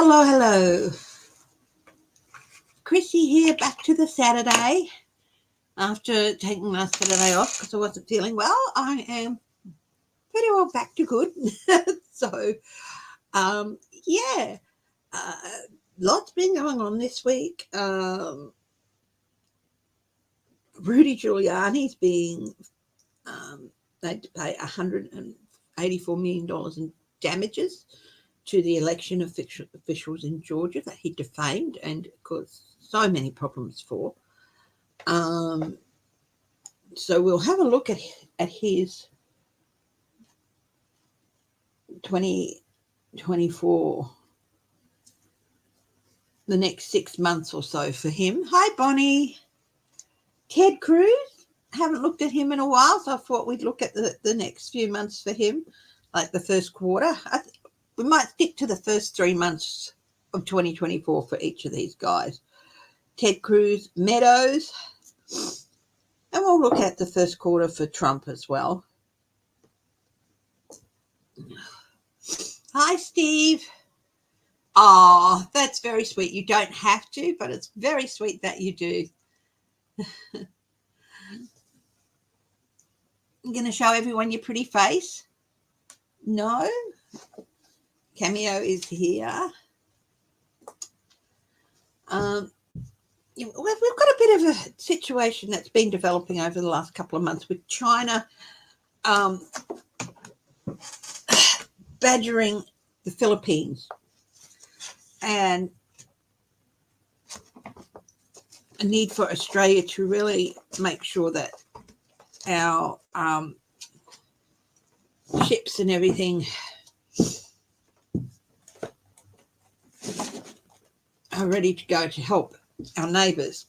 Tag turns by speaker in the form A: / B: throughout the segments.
A: Hello, hello. Chrissy here, back to the Saturday. After taking last Saturday off because I wasn't feeling well, I am pretty well back to good. So, yeah, lots been going on this week. Rudy Giuliani's being, they had to pay $184 million in damages to the election officials in Georgia that he defamed and caused so many problems for. So we'll have a look at his 2024, the next 6 months or so for him. Hi, Bonnie. Ted Cruz, haven't looked at him in a while, so I thought we'd look at the next few months for him, like the first quarter. We might stick to the first 3 months of 2024 for each of these guys. Ted Cruz, Meadows, and we'll look at the first quarter for Trump as well. Hi, Steve. Oh, that's very sweet. You don't have to, but it's very sweet that you do. I'm going to show everyone your pretty face. No? Cameo is here. We've got a bit of a situation that's been developing over the last couple of months with China badgering the Philippines, and a need for Australia to really make sure that our ships and everything are ready to go to help our neighbours.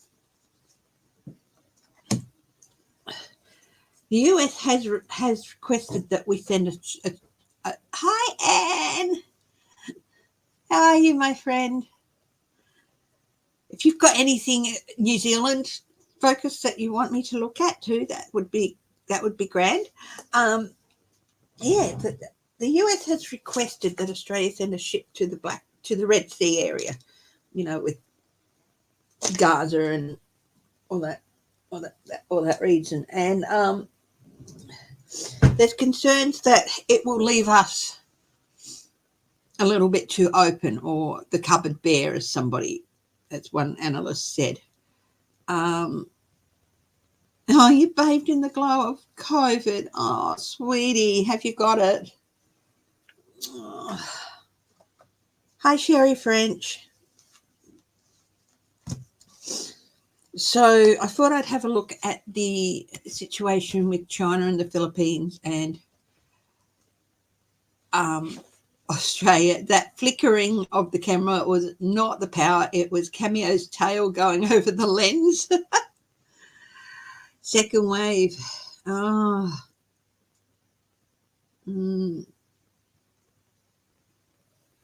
A: The US has requested that we send a hi, Anne. How are you, my friend? If you've got anything New Zealand focused that you want me to look at too, that would be grand. Yeah, but the US has requested that Australia send a ship to the Red Sea area, with Gaza and all that region, and there's concerns that it will leave us a little bit too open, or the cupboard bare, as one analyst said. Oh, you bathed in the glow of COVID. Oh, sweetie, have you got it? Oh. Hi, Sherry French. So I thought I'd have a look at the situation with China and the Philippines and Australia. That flickering of the camera was not the power. It was Cameo's tail going over the lens. Second wave. Oh.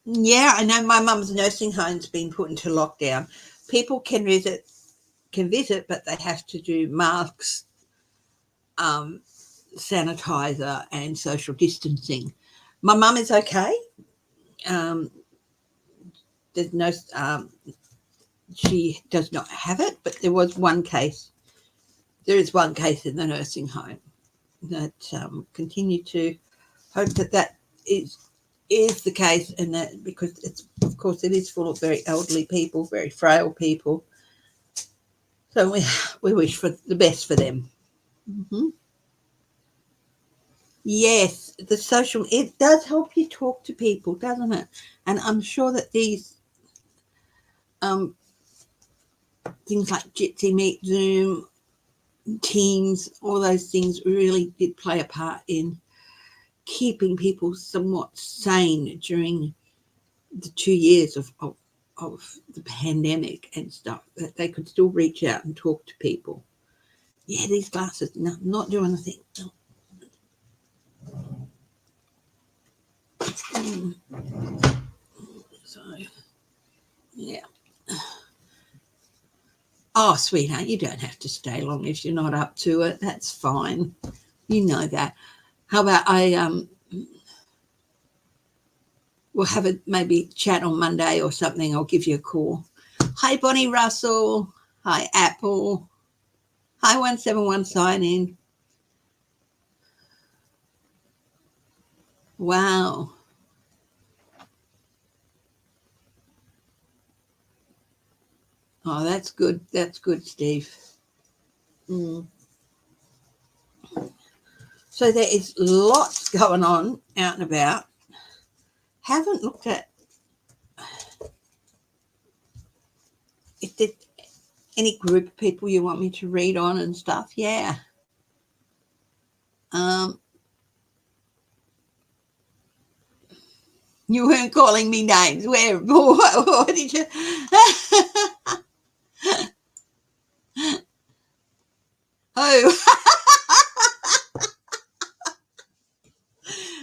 A: Yeah, I know my mum's nursing home's been put into lockdown. People can visit, but they have to do masks, sanitizer, and social distancing. My mum is okay. There's no, she does not have it, but there is one case in the nursing home. That continue to hope that is the case, and that because it is full of very elderly people, very frail people. So we wish for the best for them. Mm-hmm. Yes, it does help you talk to people, doesn't it? And I'm sure that these things like Jitsi Meet, Zoom, Teams, all those things really did play a part in keeping people somewhat sane during the 2 years of the pandemic and stuff, that they could still reach out and talk to people. Yeah, these glasses, no, not doing anything. No. So, yeah. Oh, sweetheart, you don't have to stay long if you're not up to it. That's fine. You know that. How about we'll have a maybe chat on Monday or something. I'll give you a call. Hi, Bonnie Russell. Hi, Apple. Hi, 171 sign in. Wow. Oh, that's good. That's good, Steve. So there is lots going on out and about. Haven't looked at if there's any group of people you want me to read on and stuff. Yeah. You weren't calling me names. Where? What did you? Oh.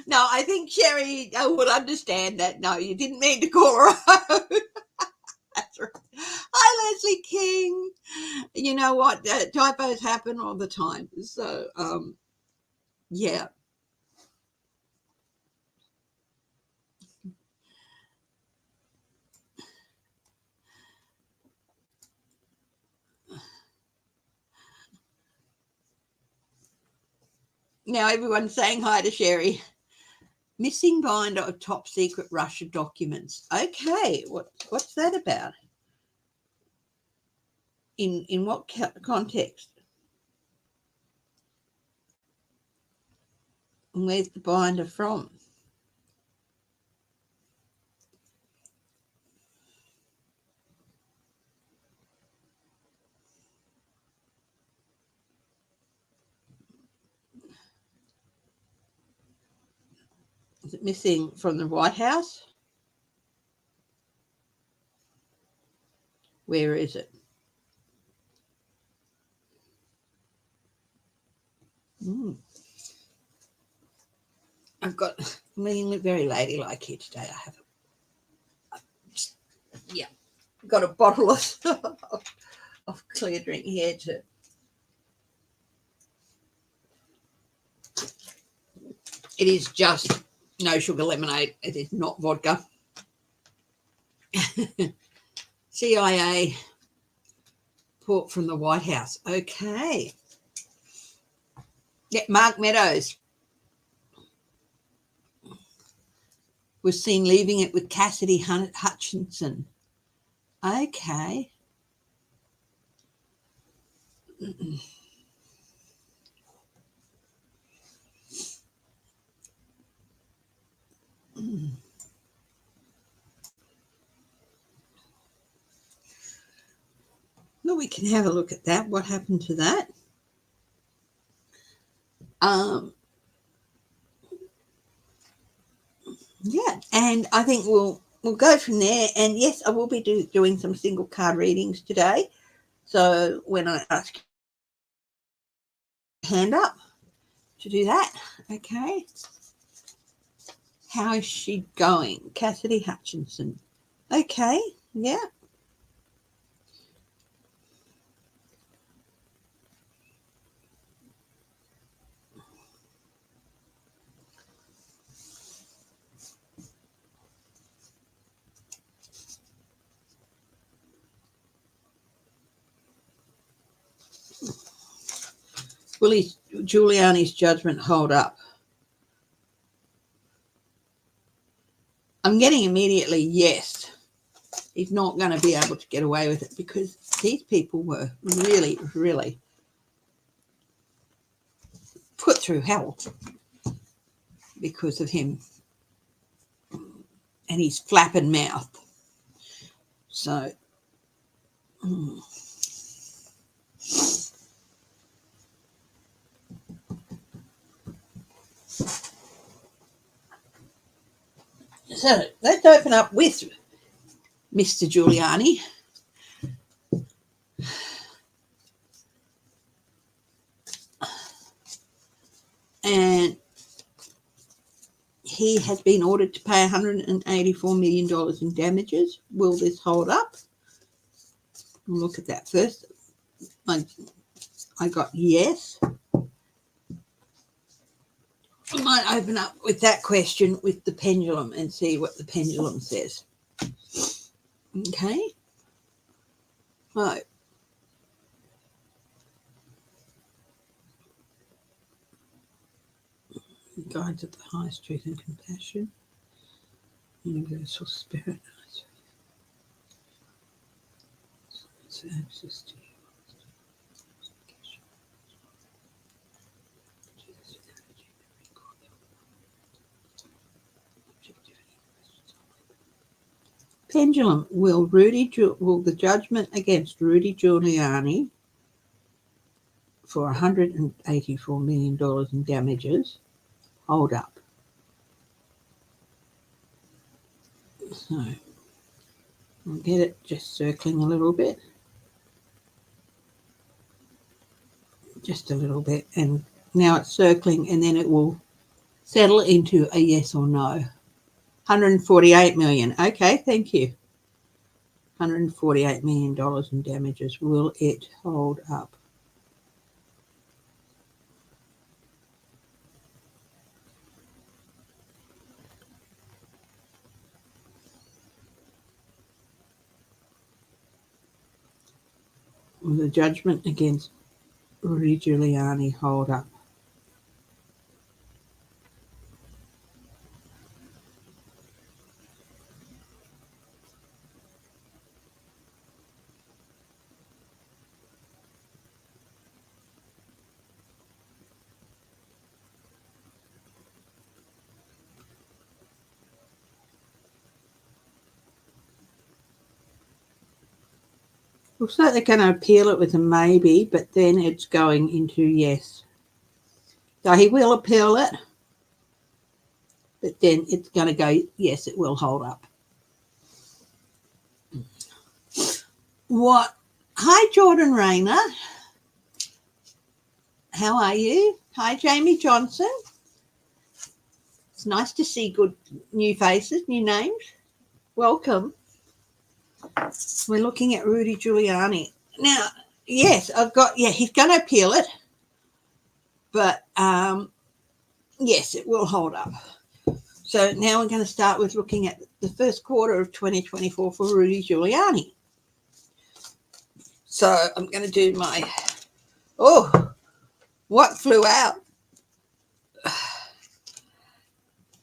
A: No, I think Sherry would understand that. No, you didn't mean to call her out. That's right. Hi, Leslie King. You know what? Typos happen all the time. So, yeah. Now everyone's saying hi to Sherry. Missing binder of top secret Russia documents. Okay, what's that about? In what context? And where's the binder from? Is it missing from the White House? Where is it? I'm being very ladylike here today. I have got a bottle of clear drink here too. It is just no sugar lemonade. It is not vodka. CIA report from the White House. Okay. Yeah, Mark Meadows was seen leaving it with Cassidy Hutchinson. Okay. Well, we can have a look at that. What happened to that? Yeah, and I think we'll go from there. And yes, I will be doing some single card readings today. So when I ask hand up to do that, okay. How is she going? Cassidy Hutchinson. Okay, yeah. Will Giuliani's judgment hold up? I'm getting immediately yes. He's not going to be able to get away with it because these people were really, really put through hell because of him and his flapping mouth. So, so let's open up with Mr. Giuliani. And he has been ordered to pay $184 million in damages. Will this hold up? We'll look at that first. I got yes. I might open up with that question with the pendulum and see what the pendulum says. Okay. Right. Guides of the highest truth and compassion. Universal spirit. Access to you. Pendulum, will the judgment against Rudy Giuliani for $184 million in damages hold up? So I'll get it just circling a little bit. Just a little bit, and now it's circling, and then it will settle into a yes or no. 148 million. Okay, thank you. $148 million in damages. Will it hold up? Will the judgment against Rudy Giuliani hold up? Looks like they're going to appeal it with a maybe, but then it's going into yes. So he will appeal it, but then it's going to go, yes, it will hold up. What? Hi, Jordan Rayner. How are you? Hi, Jamie Johnson. It's nice to see good new faces, new names. Welcome. We're looking at Rudy Giuliani. Now, yes, he's going to appeal it, but yes, it will hold up. So now we're going to start with looking at the first quarter of 2024 for Rudy Giuliani. So I'm going to do my, what flew out?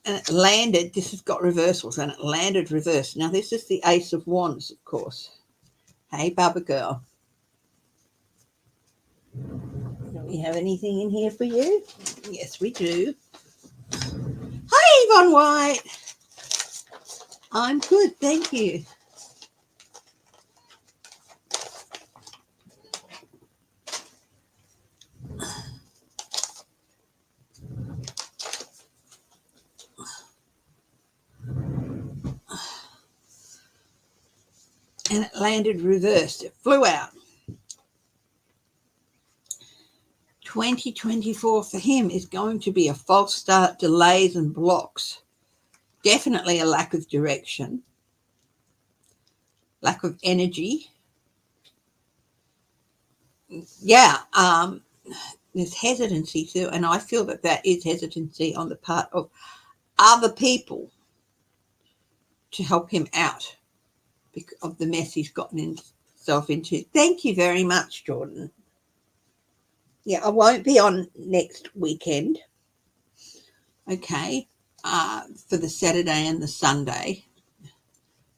A: And it landed, this has got reversals, and it landed reverse. Now, this is the Ace of Wands, of course. Hey, Baba Girl. Do we have anything in here for you? Yes, we do. Hi, Yvonne White. I'm good, thank you. And it landed reversed. It flew out. 2024 for him is going to be a false start, delays and blocks. Definitely a lack of direction, lack of energy. Yeah, there's hesitancy too, and I feel that is hesitancy on the part of other people to help him out because of the mess he's gotten himself into. Thank you very much, Jordan. Yeah, I won't be on next weekend. Okay, for the Saturday and the Sunday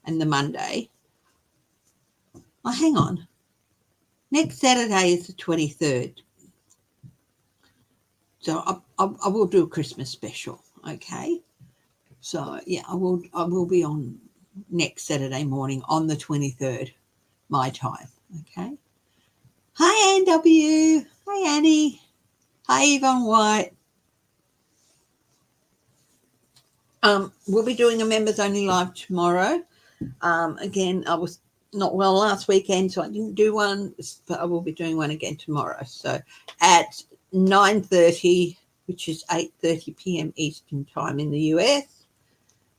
A: and the Monday. Oh, hang on. Next Saturday is the 23rd. So I will do a Christmas special, okay? So, yeah, I will be on next Saturday morning on the 23rd, my time, okay? Hi, Ann W. Hi, Annie. Hi, Yvonne White. We'll be doing a members only live tomorrow. Again, I was not well last weekend, so I didn't do one, but I will be doing one again tomorrow. So at 9:30, which is 8:30 p.m. Eastern time in the US,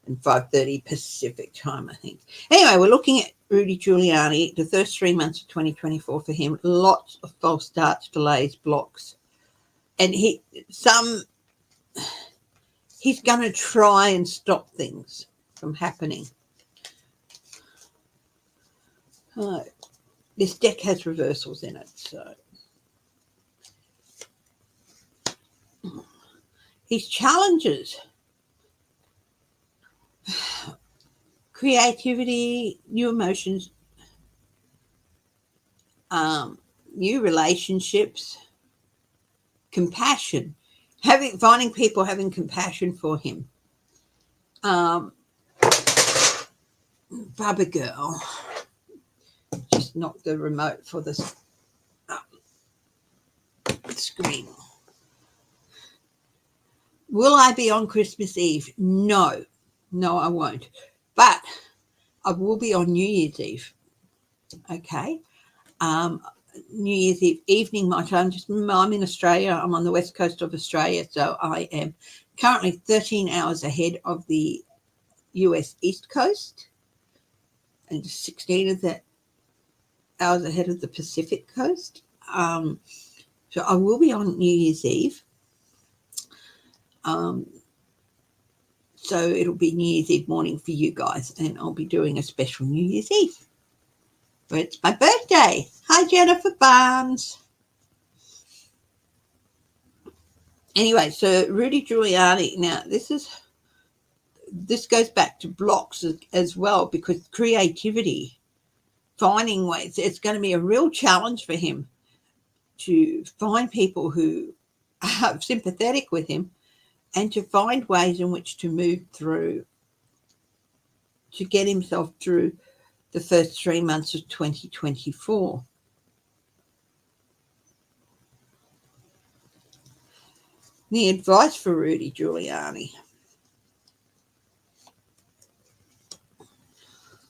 A: and 5:30 Pacific time, I think. Anyway, we're looking at Rudy Giuliani, the first 3 months of 2024 for him. Lots of false starts, delays, blocks, and He's going to try and stop things from happening. Oh, this deck has reversals in it, so his challenges, creativity, new emotions, new relationships, compassion, finding people having compassion for him. Bubba girl just knocked the remote for the screen. Will I be on Christmas Eve? No, I won't. But I will be on New Year's Eve. Okay. New Year's Eve evening, my time. I'm in Australia. I'm on the west coast of Australia, so I am currently 13 hours ahead of the US East Coast and 16 of that hours ahead of the Pacific Coast. So I will be on New Year's Eve. So it'll be New Year's Eve morning for you guys, and I'll be doing a special New Year's Eve. But it's my birthday. Hi, Jennifer Barnes. Anyway, so Rudy Giuliani. Now, this goes back to blocks as well, because creativity, finding ways, it's going to be a real challenge for him to find people who are sympathetic with him and to find ways in which to move through, to get himself through the first 3 months of 2024. The advice for Rudy Giuliani.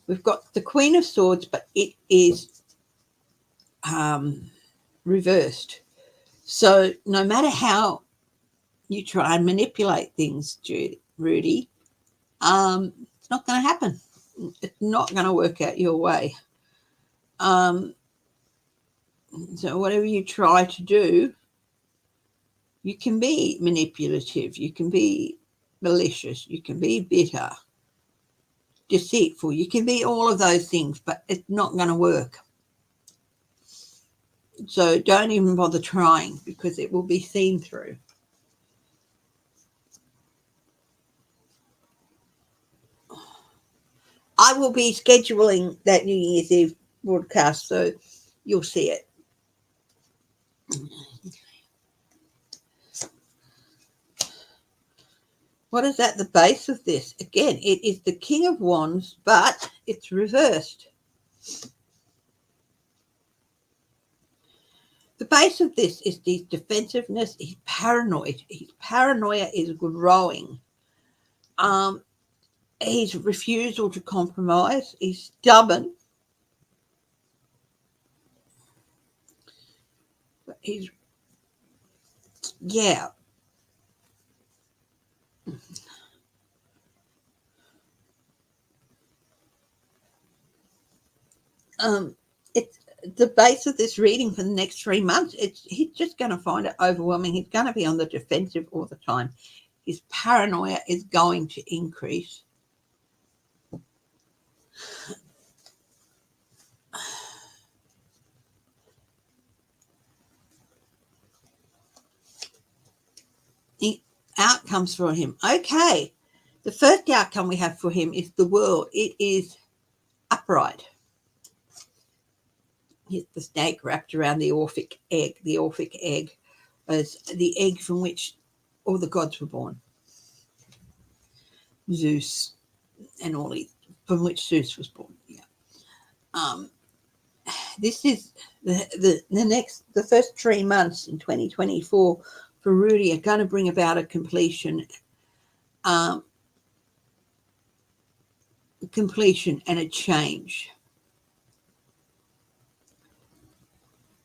A: We've got the Queen of Swords, but it is reversed. So no matter how you try and manipulate things, Rudy, it's not going to happen. It's not going to work out your way. So whatever you try to do, you can be manipulative, you can be malicious, you can be bitter, deceitful, you can be all of those things, but it's not going to work. So don't even bother trying, because it will be seen through. I will be scheduling that New Year's Eve broadcast, so you'll see it. What is at the base of this? Again, it is the King of Wands, but it's reversed. The base of this is his defensiveness. He's paranoid. His paranoia is growing. His refusal to compromise. He's stubborn. He's, yeah. It's the base of this reading for the next 3 months. He's just going to find it overwhelming. He's going to be on the defensive all the time. His paranoia is going to increase. The outcomes for him. Okay. The first outcome we have for him is the World. It is upright. Here's the snake wrapped around the Orphic egg. The Orphic egg is the egg from which all the gods were born. Zeus and all these, from which Zeus was born. Yeah. This is the first 3 months in 2024 for Rudy are going to bring about a completion and a change.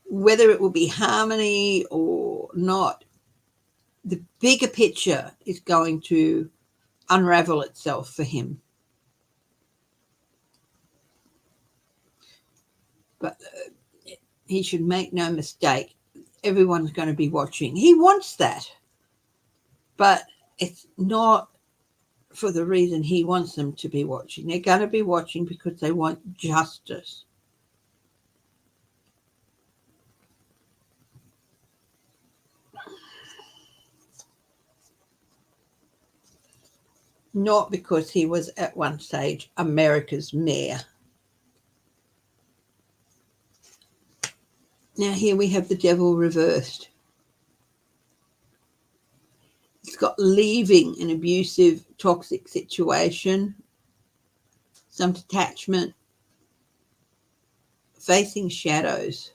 A: Whether it will be harmony or not, the bigger picture is going to unravel itself for him. But he should make no mistake. Everyone's going to be watching. He wants that. But it's not for the reason he wants them to be watching. They're going to be watching because they want justice. Not because he was at one stage America's mayor. Now here we have the devil reversed. It's got leaving an abusive, toxic situation, some detachment, facing shadows.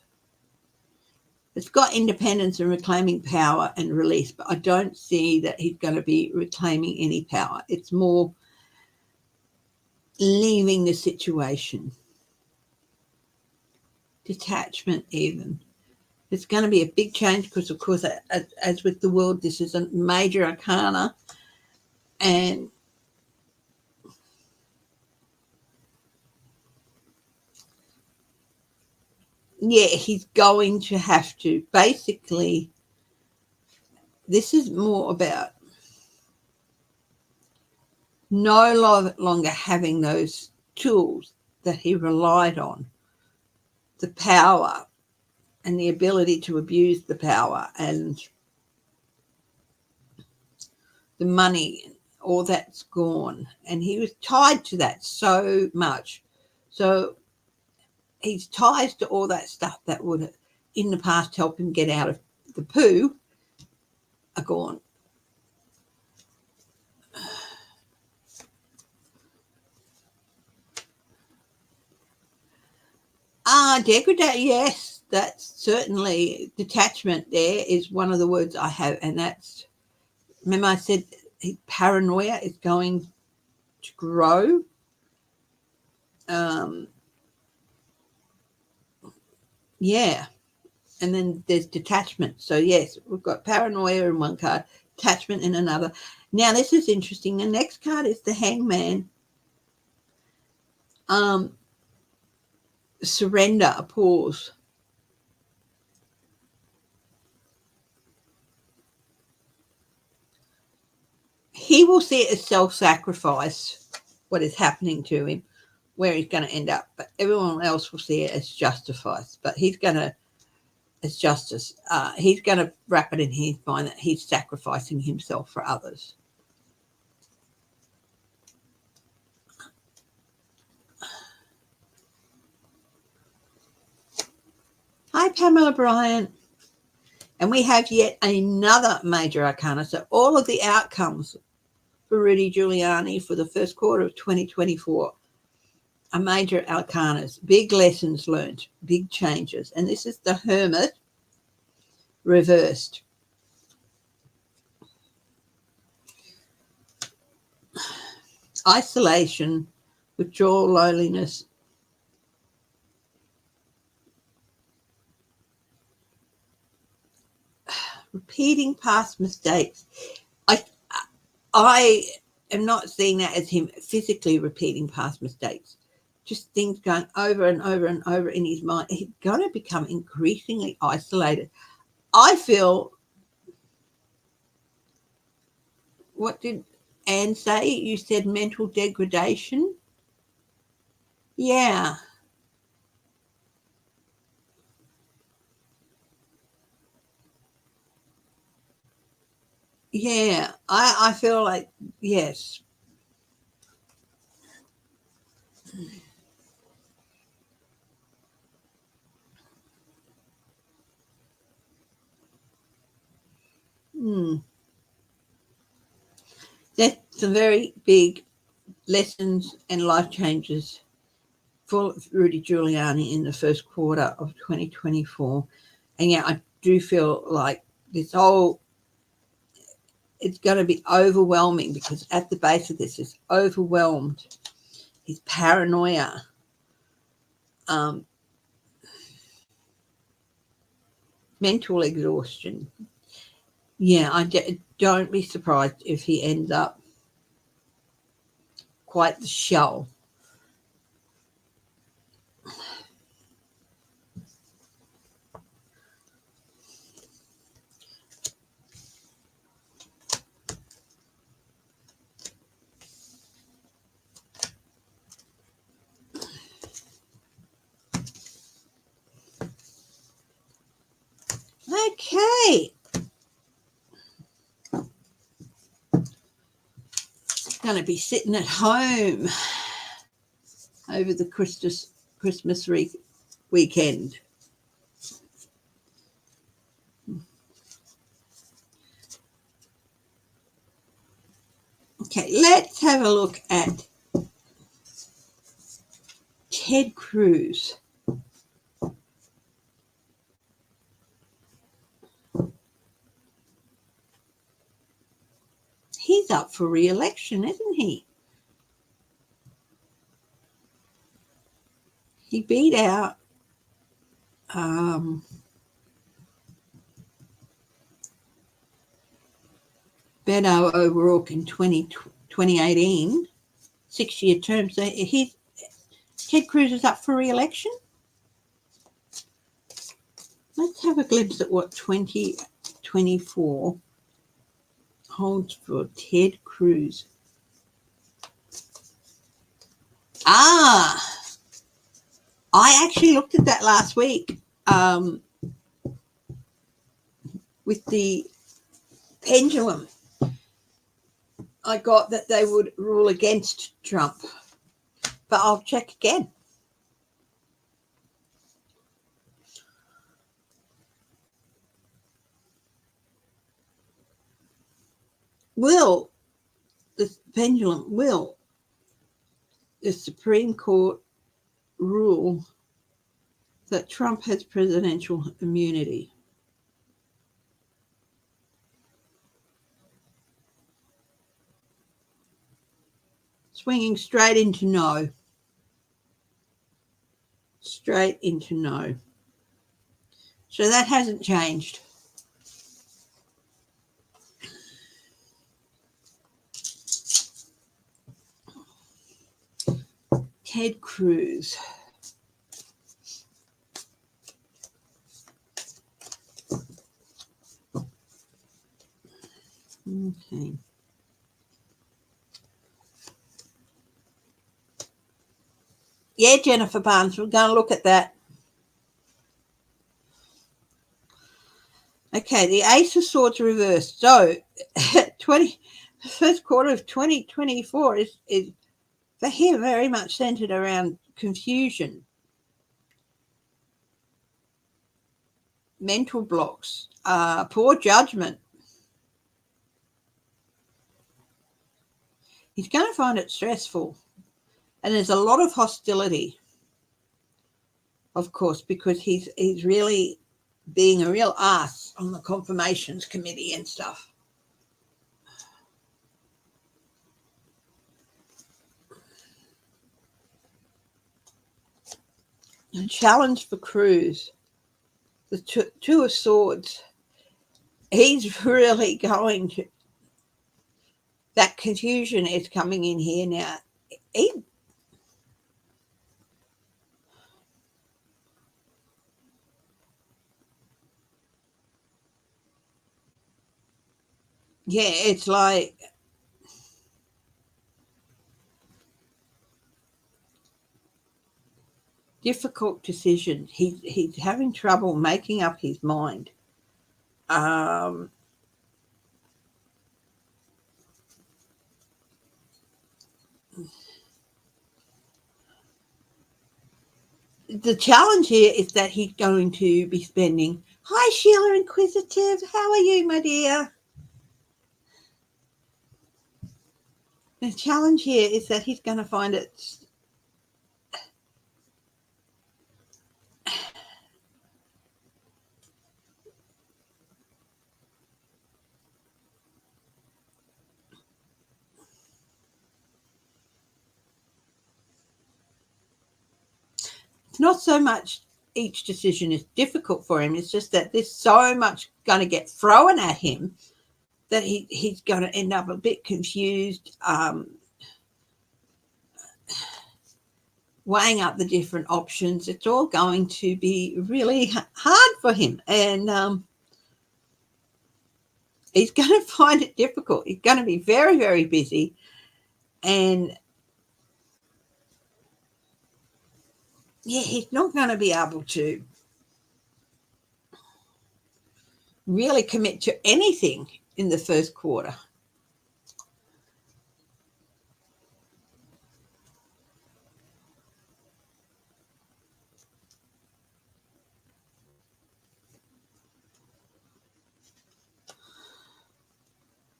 A: It's got independence and reclaiming power and release, but I don't see that he's going to be reclaiming any power. It's more leaving the situation. Detachment even. It's going to be a big change because, of course, as with the world, this is a major arcana. And yeah, he's going to have to basically, this is more about no longer having those tools that he relied on, the power and the ability to abuse the power and the money, all that's gone. And he was tied to that so much. So his ties to all that stuff that would in the past help him get out of the poo are gone. Degradate, yes, that's certainly detachment. There is one of the words I have, and that's, remember I said paranoia is going to grow. Yeah, and then there's detachment. So yes, we've got paranoia in one card, attachment in another. Now this is interesting. The next card is the Hangman. Surrender, a pause. He will see it as self-sacrifice, what is happening to him, where he's going to end up. But everyone else will see it as justifies. But he's going to, as justice, he's going to wrap it in his mind that he's sacrificing himself for others. Hi, Pamela Bryant. And we have yet another major arcana. So all of the outcomes for Rudy Giuliani for the first quarter of 2024 are major arcanas, big lessons learned, big changes. And this is the Hermit reversed. Isolation, withdrawal, loneliness. Repeating past mistakes. I am not seeing that as him physically repeating past mistakes. Just things going over and over and over in his mind. He's going to become increasingly isolated. I feel, what did Anne say? You said mental degradation? Yeah. Yeah. I feel like, yes. That's some very big lessons and life changes for Rudy Giuliani in the first quarter of 2024. And yeah, I do feel like this whole, it's going to be overwhelming because at the base of this is overwhelmed. His paranoia. Mental exhaustion. Yeah, don't be surprised if he ends up quite the shell. Okay. Going to be sitting at home over the Christmas weekend. Okay, let's have a look at Ted Cruz. He's up for re-election, isn't he? He beat out Beto O'Rourke in 2018, 6-year term. So Ted Cruz is up for re-election. Let's have a glimpse at what 2024 holds for Ted Cruz. I actually looked at that last week with the pendulum. I got that they would rule against Trump, but I'll check again. Will the Supreme Court rule that Trump has presidential immunity? Swinging straight into no. Straight into no. So that hasn't changed. Ted Cruz. Okay. Yeah, Jennifer Barnes, we're going to look at that. Okay, the Ace of Swords reversed. So, the first quarter of 2024 is for him very much centered around confusion, mental blocks, poor judgment. He's going to find it stressful. And there's a lot of hostility, of course, because he's really being a real ass on the confirmations committee and stuff. A challenge for Cruz, the Two of Swords. He's really going to, that confusion is coming in here now. Yeah, it's like difficult decisions. He's having trouble making up his mind. The challenge here is that he's going to be spending. Hi, Sheila Inquisitive. How are you, my dear? The challenge here is that he's going to find it. It's not so much each decision is difficult for him. It's just that there's so much going to get thrown at him that he's going to end up a bit confused, weighing up the different options. It's all going to be really hard for him. And he's going to find it difficult. He's going to be very, very busy. And yeah, he's not going to be able to really commit to anything in the first quarter.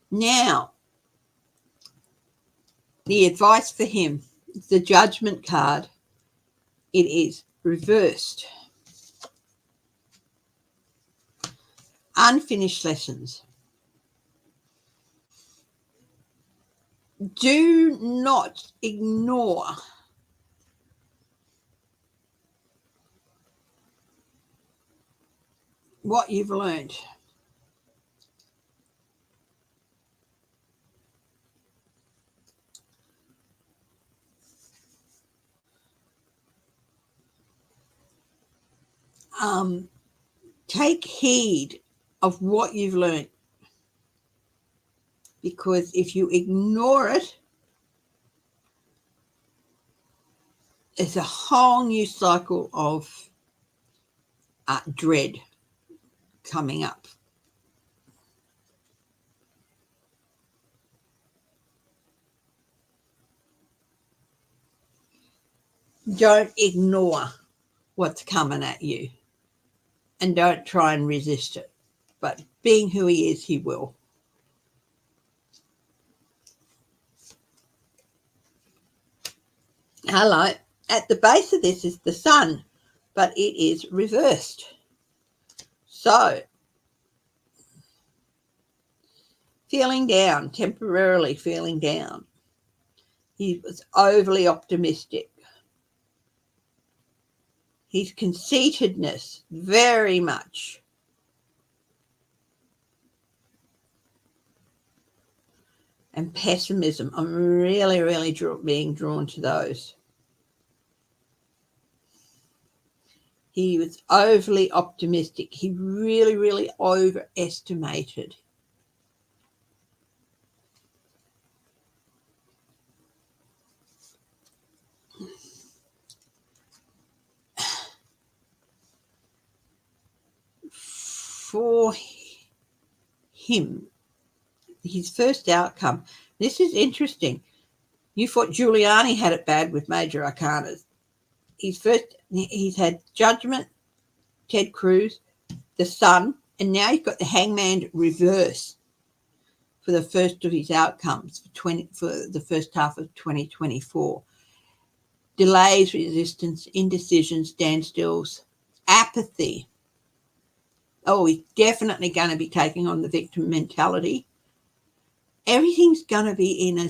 A: Now, the advice for him, the judgment card, it is reversed. Unfinished lessons. Do not ignore what you've learned. Take heed of what you've learned, because if you ignore it, it's a whole new cycle of dread coming up. Don't ignore what's coming at you, and don't try and resist it. But being who he is, he will. Hello. At the base of this is the sun, but it is reversed. So, feeling down, temporarily feeling down. He was overly optimistic. His conceitedness, very much. And pessimism. I'm really being drawn to those. He was overly optimistic. He really overestimated. For him, his first outcome, this is interesting. You thought Giuliani had it bad with major arcanas. He's had Judgment, Ted Cruz, the Sun, and now he's got the Hangman reverse for the first of his outcomes for the first half of 2024. Delays, resistance, indecision, standstills, apathy. Oh, he's definitely going to be taking on the victim mentality. Everything's going to be in a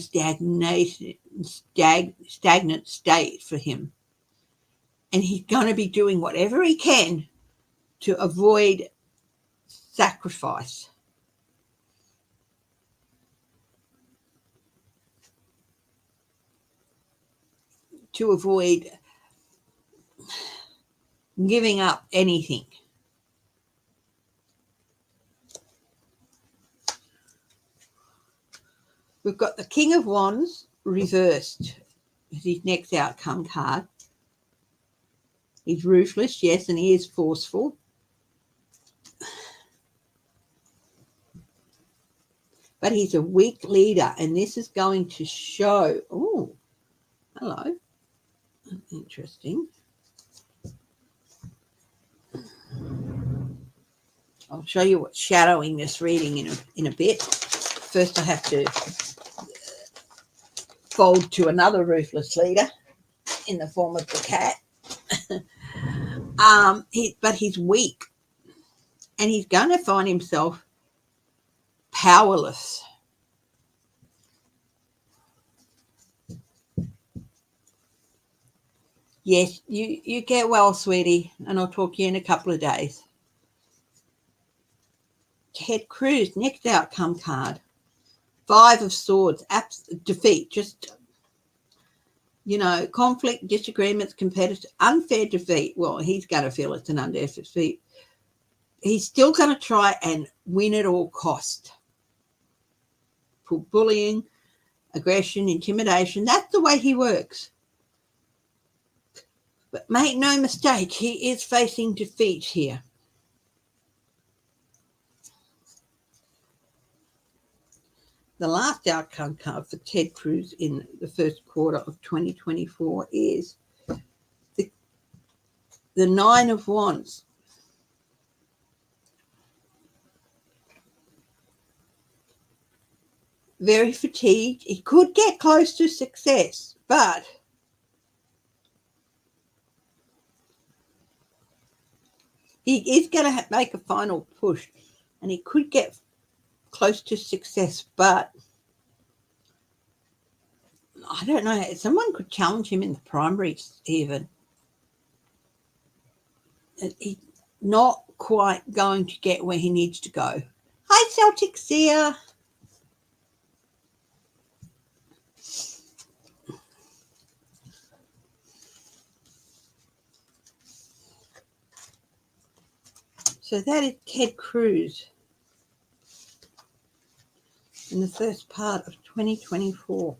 A: stagnant state for him. And he's going to be doing whatever he can to avoid sacrifice. To avoid giving up anything. We've got the King of Wands reversed as his next outcome card. He's ruthless, yes, and he is forceful. But he's a weak leader, and this is going to show. Oh, hello. Interesting. I'll show you what's shadowing this reading in a bit. First, I have to fold to another ruthless leader in the form of the cat. But he's weak, and he's going to find himself powerless. Yes, you get well, sweetie, and I'll talk to you in a couple of days. Ted Cruz, next outcome card. 5 of Swords, defeat, just, conflict, disagreements, competitive, unfair defeat. Well, he's going to feel it's an unfair defeat. He's still going to try and win at all cost. For bullying, aggression, intimidation, that's the way he works. But make no mistake, he is facing defeat here. the last outcome card for Ted Cruz in the first quarter of 2024 is the Nine of Wands. Very fatigued. He could get close to success, but he is going to make a final push, and he could get close to success, but I don't know. Someone could challenge him in the primaries even. He's not quite going to get where he needs to go. Hi, Celtic Seer. So that is Ted Cruz in the first part of 2024.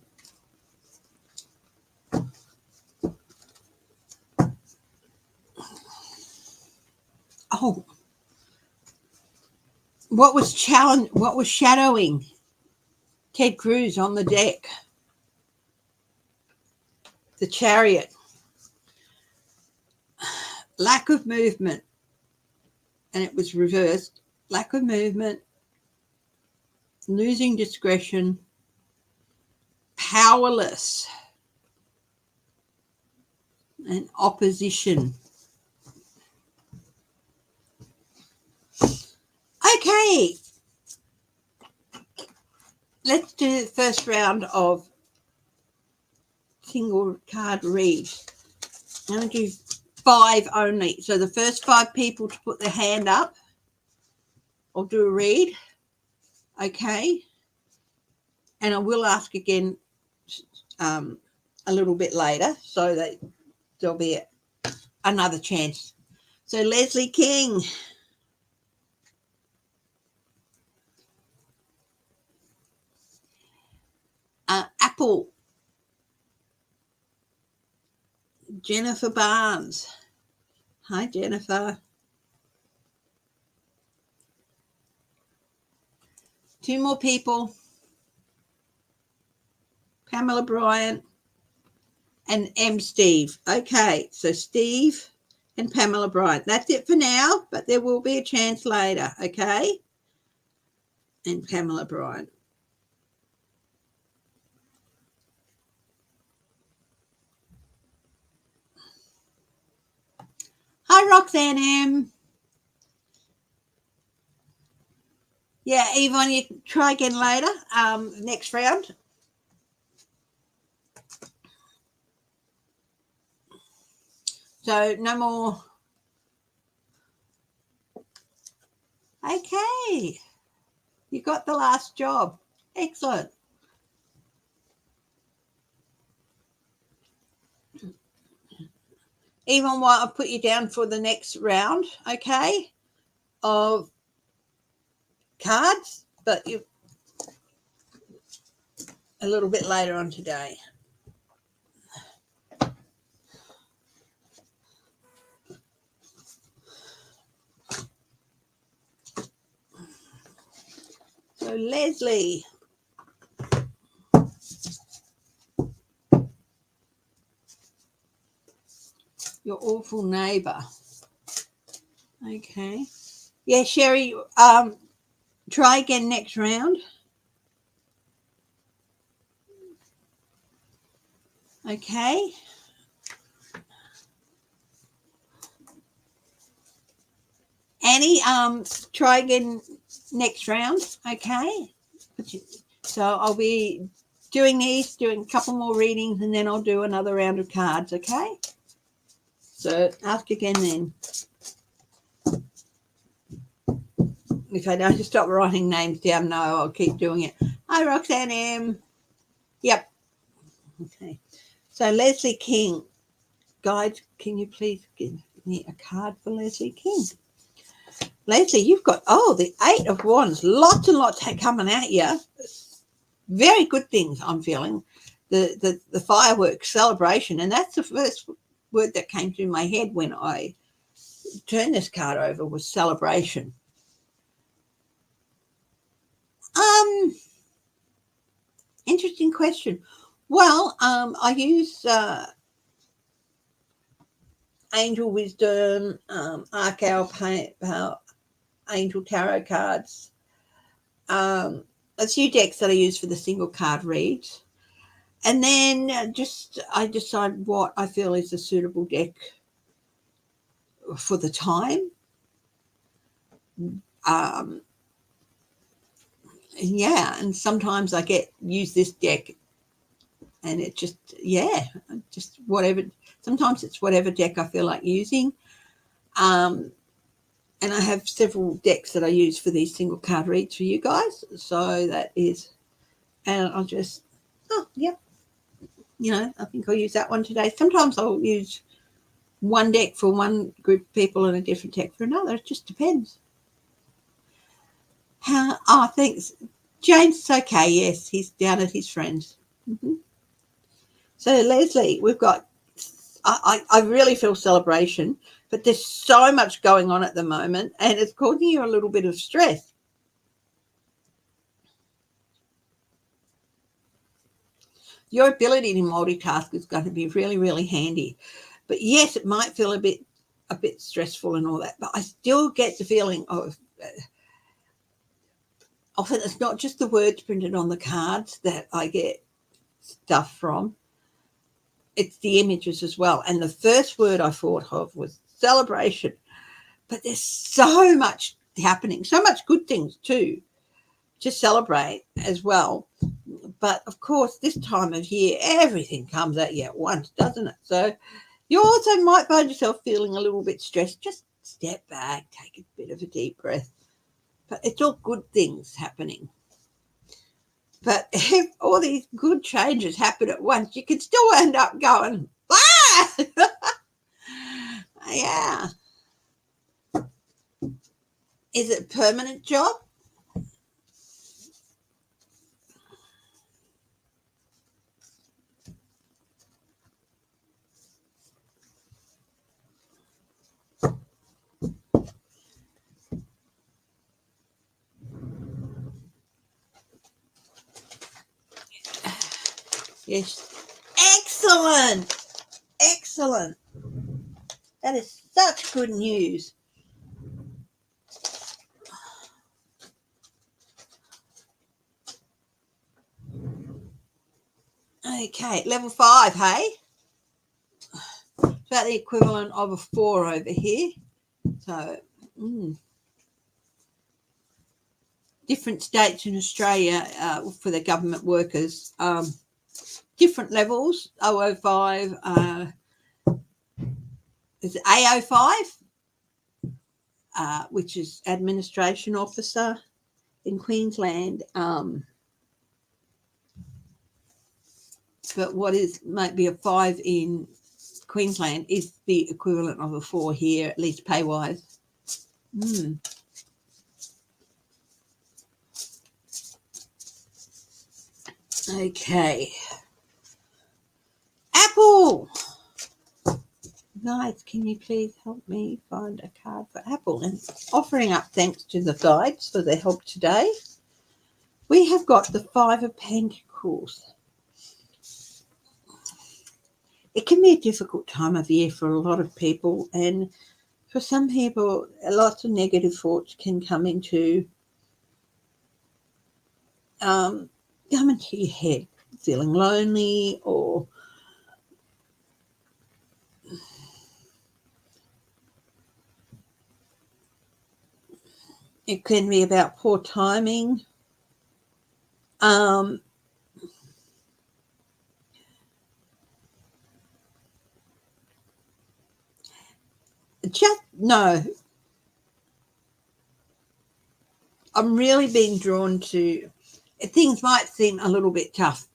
A: Oh, what was shadowing Ted Cruz on the deck? The Chariot. Lack of movement. And it was reversed. Lack of movement, losing discretion, powerless, and opposition. Okay, let's do the first round of single card read. I'm going to do 5 only. So the first 5 people to put their hand up, I'll do a read. Okay. And I will ask again a little bit later so that there'll be another chance. So Leslie King. Apple. Jennifer Barnes. Hi, Jennifer. 2 more people. Pamela Bryant and M. Steve. Okay, so Steve and Pamela Bryant. That's it for now, but there will be a chance later, okay? And Pamela Bryant. Hi, Roxanne M. Yeah, Yvonne, you can try again later, next round. So no more. Okay. You got the last job. Excellent. Yvonne, I'll put you down for the next round, okay, of cards, but you a little bit later on today. So Leslie. Your awful neighbour. Okay. Yeah, Sherry, try again next round. Okay. Annie, try again next round. Okay. So I'll be doing a couple more readings, and then I'll do another round of cards, okay? So ask again then. If I don't stop writing names down, no, I'll keep doing it. Hi, Roxanne M. Yep. Okay. So Leslie King. Guides, can you please give me a card for Leslie King? Leslie, you've got, the 8 of Wands. Lots and lots coming at you. Very good things, I'm feeling. The fireworks celebration. And that's the first word that came to my head when I turned this card over was celebration. Interesting question. Well, I use Angel Wisdom, Arc Angel Tarot cards. A few decks that I use for the single card reads. And then I decide what I feel is a suitable deck for the time. And sometimes I use this deck and it just whatever. Sometimes it's whatever deck I feel like using. And I have several decks that I use for these single card reads for you guys. So that is, and I'll just, I think I'll use that one today. Sometimes I'll use one deck for one group of people and a different deck for another. It just depends. Thanks. James is okay. Yes, he's down at his friend's. Mm-hmm. So, Leslie, we've got, I really feel celebration, but there's so much going on at the moment and it's causing you a little bit of stress. Your ability to multitask is going to be really, really handy. But yes, it might feel a bit stressful and all that, but I still get the feeling of often it's not just the words printed on the cards that I get stuff from. It's the images as well. And the first word I thought of was celebration. But there's so much happening, so much good things too to celebrate as well. But of course, this time of year, everything comes at you at once, doesn't it? So you also might find yourself feeling a little bit stressed. Just step back, take a bit of a deep breath. But it's all good things happening. But if all these good changes happen at once, you can still end up going, yeah. Is it a permanent job? Yes. Excellent. That is such good news. Okay, level 5, hey? About the equivalent of a 4 over here. So, different states in Australia for the government workers, different levels. 005 is A05, which is administration officer in Queensland. But what might be a 5 in Queensland is the equivalent of a 4 here, at least pay wise. Okay. Apple. Guys, can you please help me find a card for Apple? And offering up thanks to the guides for their help today. We have got the 5 of Pentacles. It can be a difficult time of year for a lot of people, and for some people, lots of negative thoughts can come into your head, feeling lonely, or it can be about poor timing. Just no. I'm really being drawn to, things might seem a little bit tough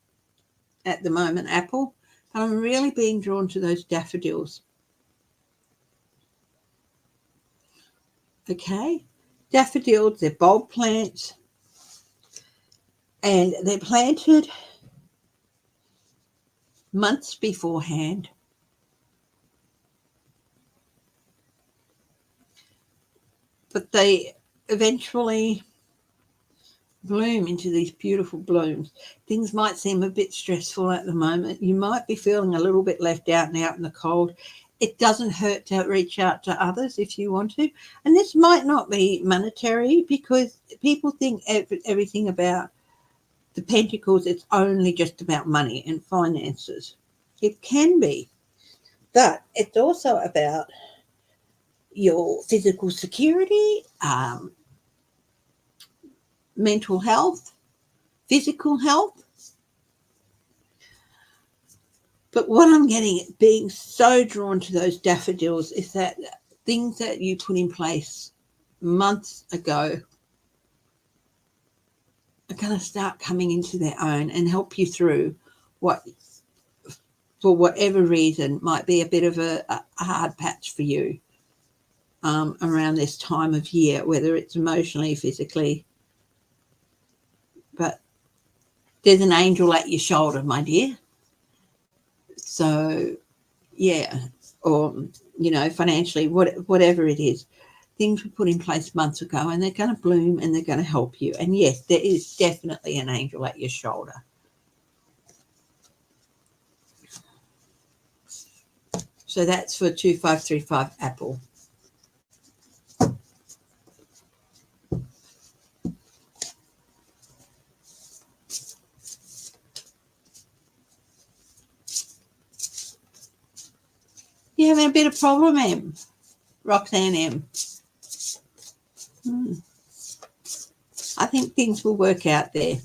A: at the moment, Apple, but I'm really being drawn to those daffodils. Okay, daffodils, they're bulb plants, and they're planted months beforehand. But they eventually bloom into these beautiful blooms. Things might seem a bit stressful at the moment. You might be feeling a little bit left out and out in the cold. It doesn't hurt to reach out to others if you want to. And this might not be monetary, because people think everything about the Pentacles, it's only just about money and finances. It can be, but it's also about your physical security, mental health, physical health. But what I'm getting at, being so drawn to those daffodils, is that things that you put in place months ago are going to start coming into their own and help you through what, for whatever reason, might be a bit of a hard patch for you around this time of year, whether it's emotionally, physically. But there's an angel at your shoulder, my dear. So, yeah, or, you know, financially, whatever it is, things were put in place months ago and they're going to bloom and they're going to help you. And yes, there is definitely an angel at your shoulder. So that's for 2535 Apple. You having a bit of problem, M? Roxanne M. I think things will work out there.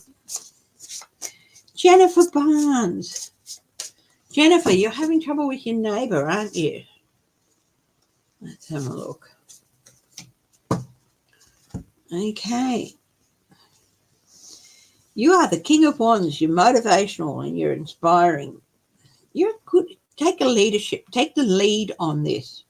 A: Jennifer Barnes. Jennifer, you're having trouble with your neighbour, aren't you? Let's have a look. Okay. You are the King of Wands. You're motivational and you're inspiring. You're good. Take a leadership. Take the lead on this.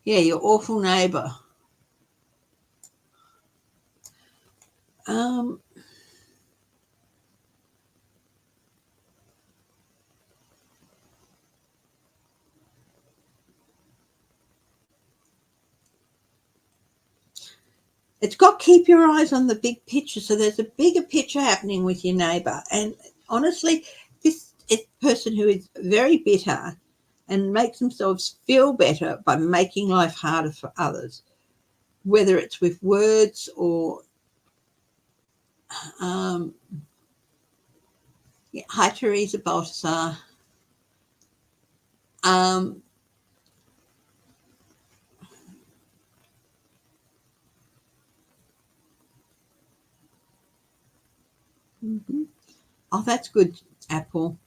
A: Yeah, your awful neighbour. It's got keep your eyes on the big picture. So there's a bigger picture happening with your neighbour. And honestly, this is a person who is very bitter and makes themselves feel better by making life harder for others, whether it's with words or hi, Teresa Baltasar. Oh, that's good, Apple.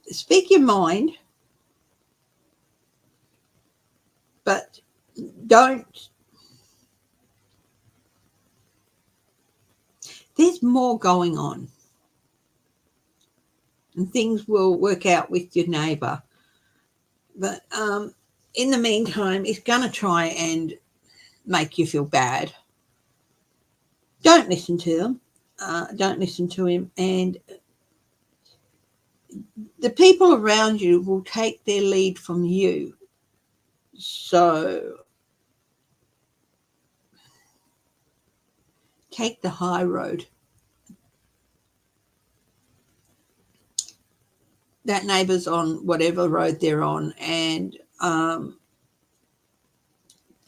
A: Speak your mind, but don't. There's more going on, and things will work out with your neighbour. But in the meantime, he's going to try and make you feel bad. Don't listen to them. Don't listen to him. And the people around you will take their lead from you. So take the high road. That neighbour's on whatever road they're on, and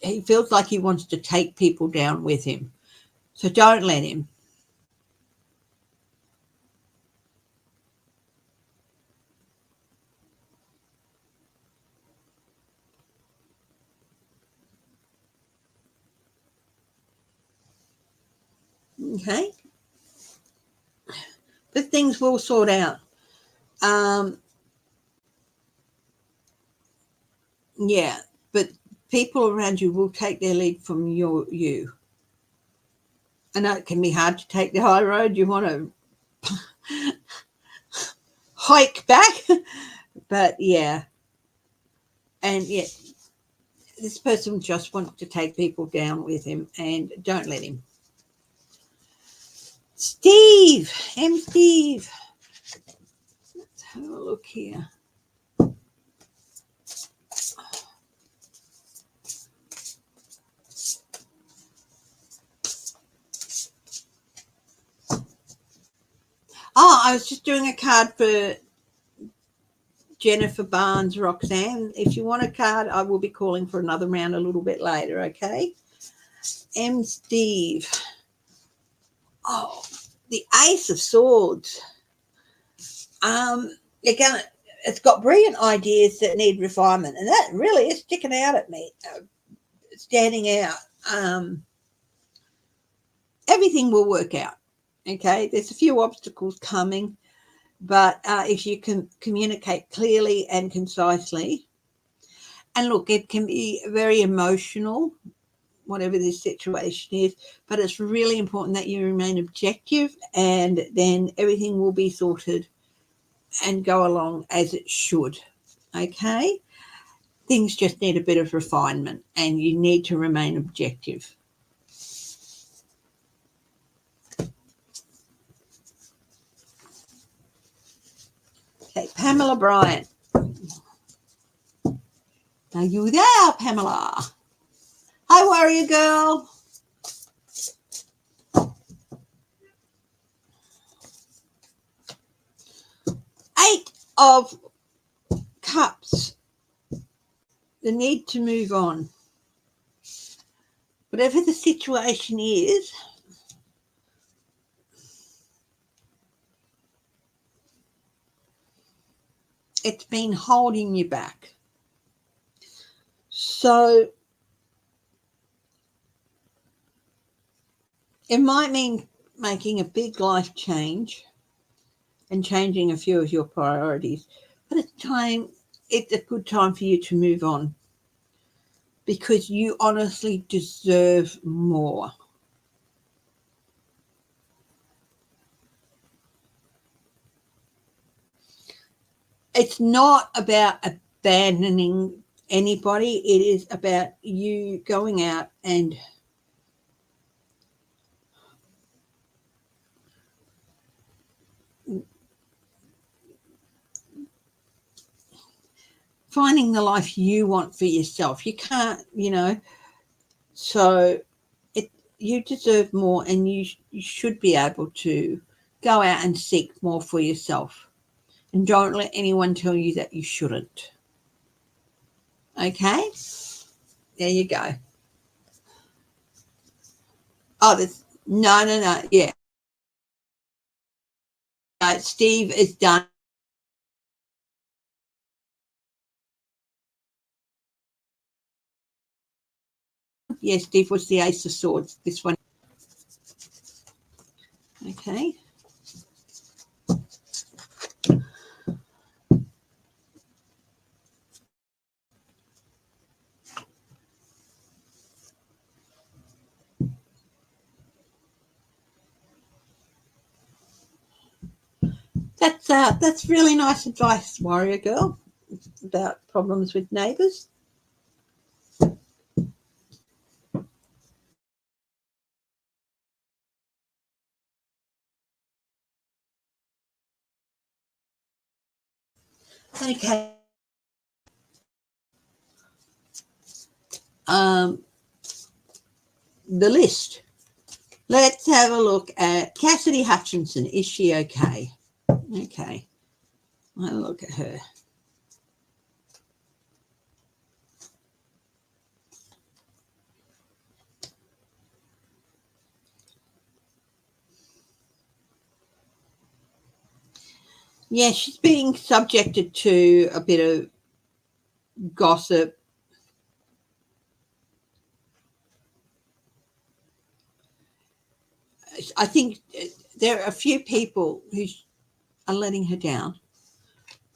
A: he feels like he wants to take people down with him. So don't let him. Okay? But things will sort out. Yeah, but people around you will take their lead from you. I know it can be hard to take the high road. You want to hike back. But yeah, and yeah, this person just wants to take people down with him, and don't let him. Steve, Steve. Let's have a look here. Oh, I was just doing a card for Jennifer Barnes, Roxanne. If you want a card, I will be calling for another round a little bit later, okay? Steve. Oh, the Ace of Swords. Again, it's got brilliant ideas that need refinement, and that really is sticking out at me, standing out. Everything will work out, okay? There's a few obstacles coming, but if you can communicate clearly and concisely, and look, it can be very emotional, whatever this situation is, but it's really important that you remain objective, and then everything will be sorted and go along as it should, okay? Things just need a bit of refinement, and you need to remain objective. Okay, Pamela Bryant. Are you there, Pamela? Hi, warrior girl. Eight of Cups. The need to move on. Whatever the situation is, it's been holding you back. So it might mean making a big life change and changing a few of your priorities, but it's a good time for you to move on, because you honestly deserve more. It's not about abandoning anybody. It is about you going out and finding the life you want for yourself. You can't, so you deserve more, and you should be able to go out and seek more for yourself. And don't let anyone tell you that you shouldn't. Okay? There you go. Oh, no. Yeah. Steve is done. Yes, Steve was the Ace of Swords. This one. Okay. That's really nice advice, warrior girl, about problems with neighbours. Okay. The list. Let's have a look at Cassidy Hutchinson. Is she okay? Okay. I'll look at her. Yeah, she's being subjected to a bit of gossip. I think there are a few people who are letting her down.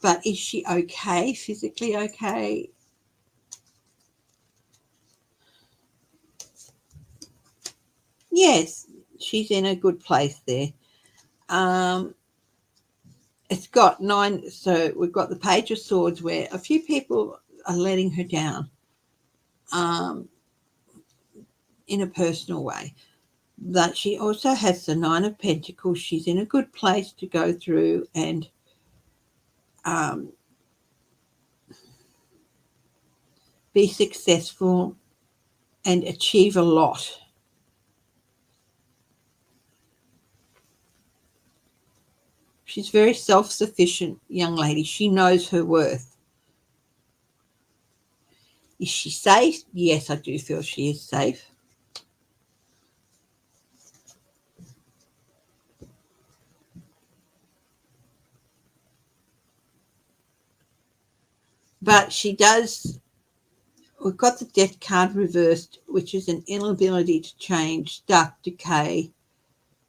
A: But is she okay? Physically okay? Yes, she's in a good place there. It's got 9. So we've got the Page of Swords where a few people are letting her down in a personal way. But she also has the 9 of Pentacles. She's in a good place to go through and be successful and achieve a lot. She's very self-sufficient young lady. She knows her worth. Is she safe? Yes, I do feel she is safe. But she does, we've got the Death card reversed, which is an inability to change, stuck, decay,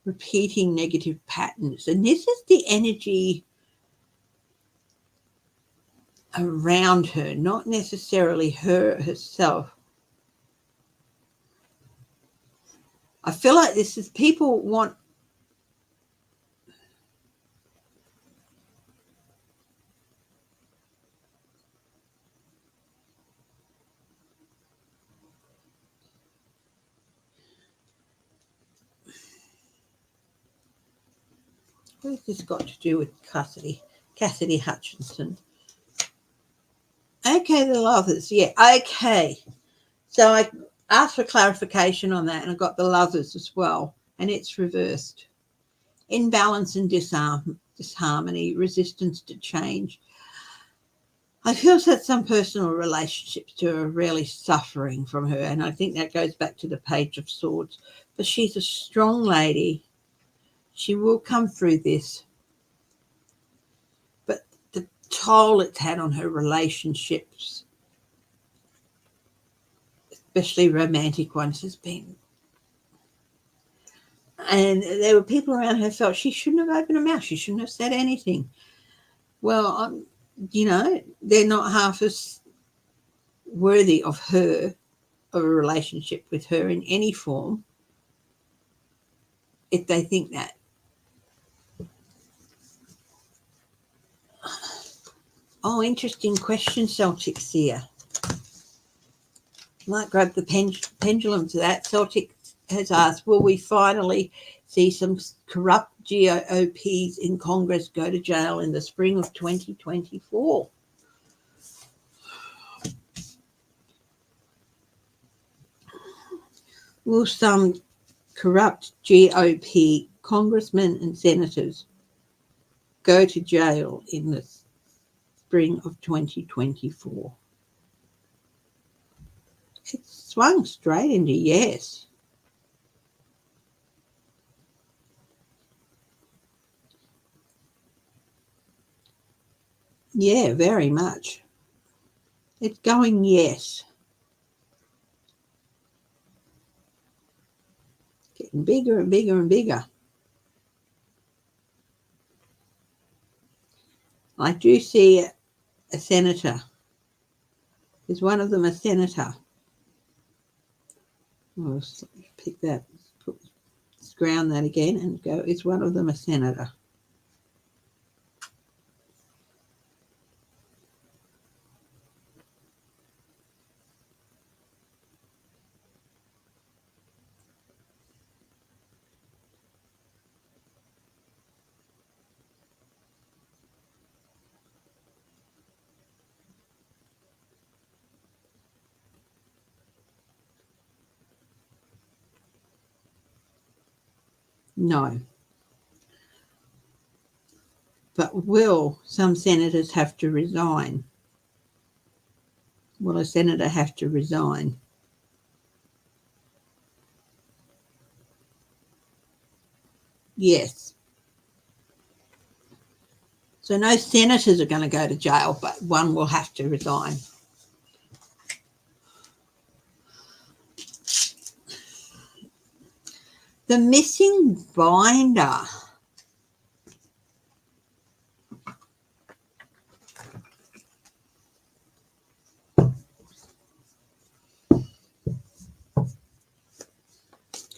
A: repeating negative patterns. And this is the energy around her, not necessarily her herself. I feel like this is people want what has this got to do with Cassidy Hutchinson? Okay, the Lovers. Yeah, okay. So I asked for clarification on that and I got the Lovers as well. And it's reversed. Imbalance and disharmony, resistance to change. I feel that some personal relationships too are really suffering from her. And I think that goes back to the Page of Swords. But she's a strong lady. She will come through this. But the toll it's had on her relationships, especially romantic ones, has been. And there were people around her felt she shouldn't have opened her mouth. She shouldn't have said anything. Well, they're not half as worthy of her, of a relationship with her in any form, if they think that. Oh, interesting question, Celtics here. Might grab the pendulum to that. Celtic has asked, will we finally see some corrupt GOPs in Congress go to jail in the spring of 2024? Will some corrupt GOP congressmen and senators go to jail in the spring of 2024? It swung straight into yes. Yeah, very much. It's going yes. Getting bigger and bigger and bigger. I do see a senator. Is one of them a senator? I'll pick that, ground that again and go, is one of them a senator? No. But will some senators have to resign? Will a senator have to resign? Yes. So no senators are going to go to jail, but one will have to resign. The missing binder.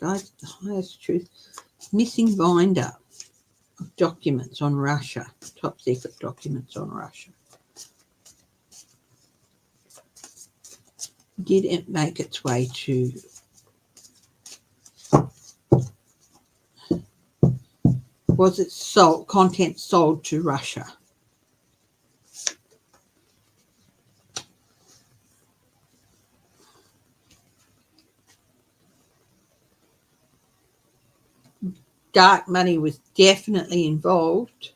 A: Guys, the highest truth. Missing binder. documents on Russia, top secret documents on Russia. Did it make its way to was it sold, content sold to Russia? Dark money was definitely involved.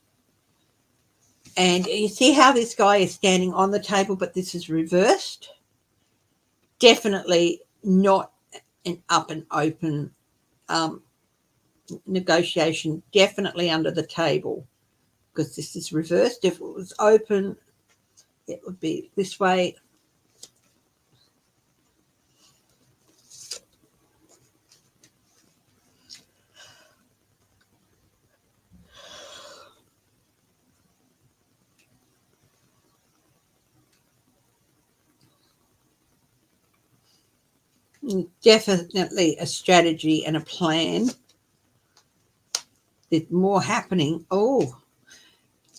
A: And you see how this guy is standing on the table, but this is reversed? Definitely not an up and open negotiation, definitely under the table, because this is reversed. If it was open, it would be this way. Definitely a strategy and a plan. There's more happening. Oh,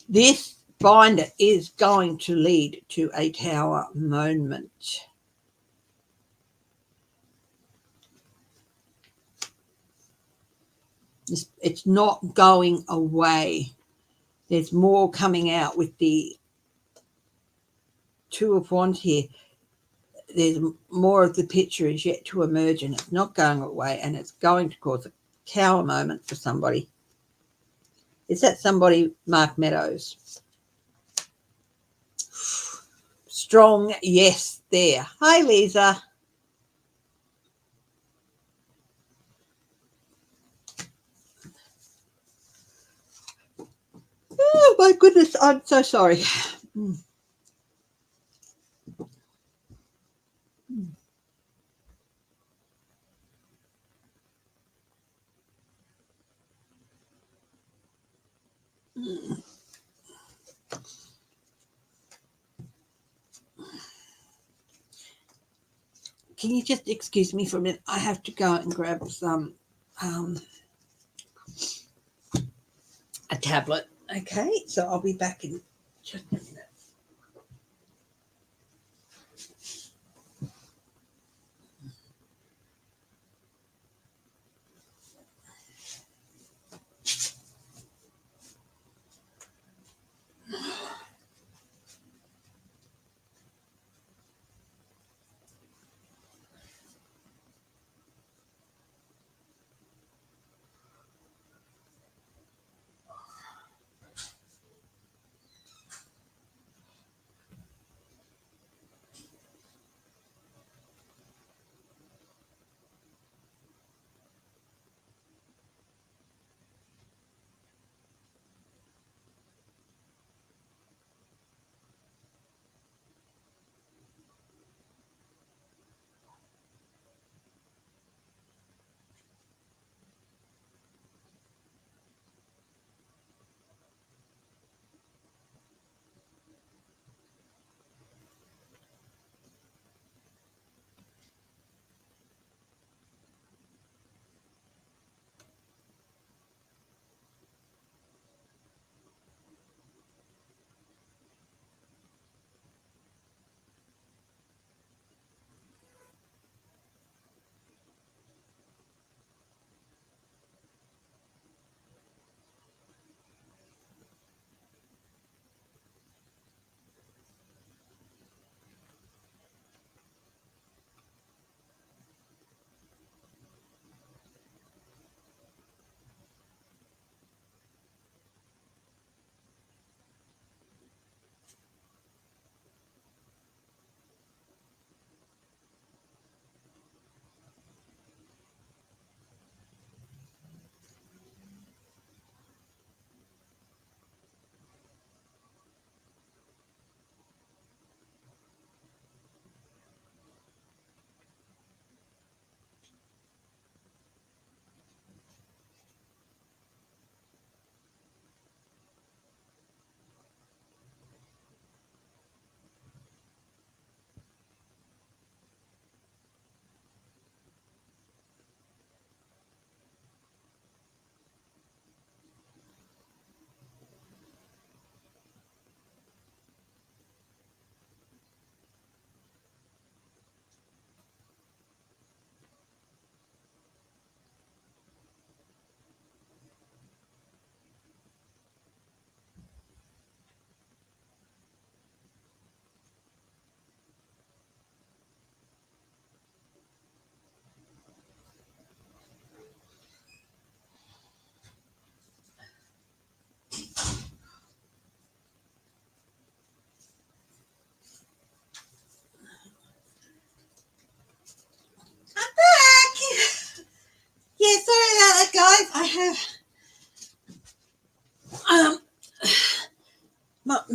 A: this binder is going to lead to a tower moment. It's not going away. There's more coming out with the Two of Wands here. There's more of the picture is yet to emerge, and it's not going away, and it's going to cause a tower moment for somebody. Is that somebody? Mark Meadows. Strong yes there. Hi, Lisa. Oh, my goodness. I'm so sorry. Can you just excuse me for a minute? I have to go and grab some a tablet. Okay, so I'll be back in just a minute.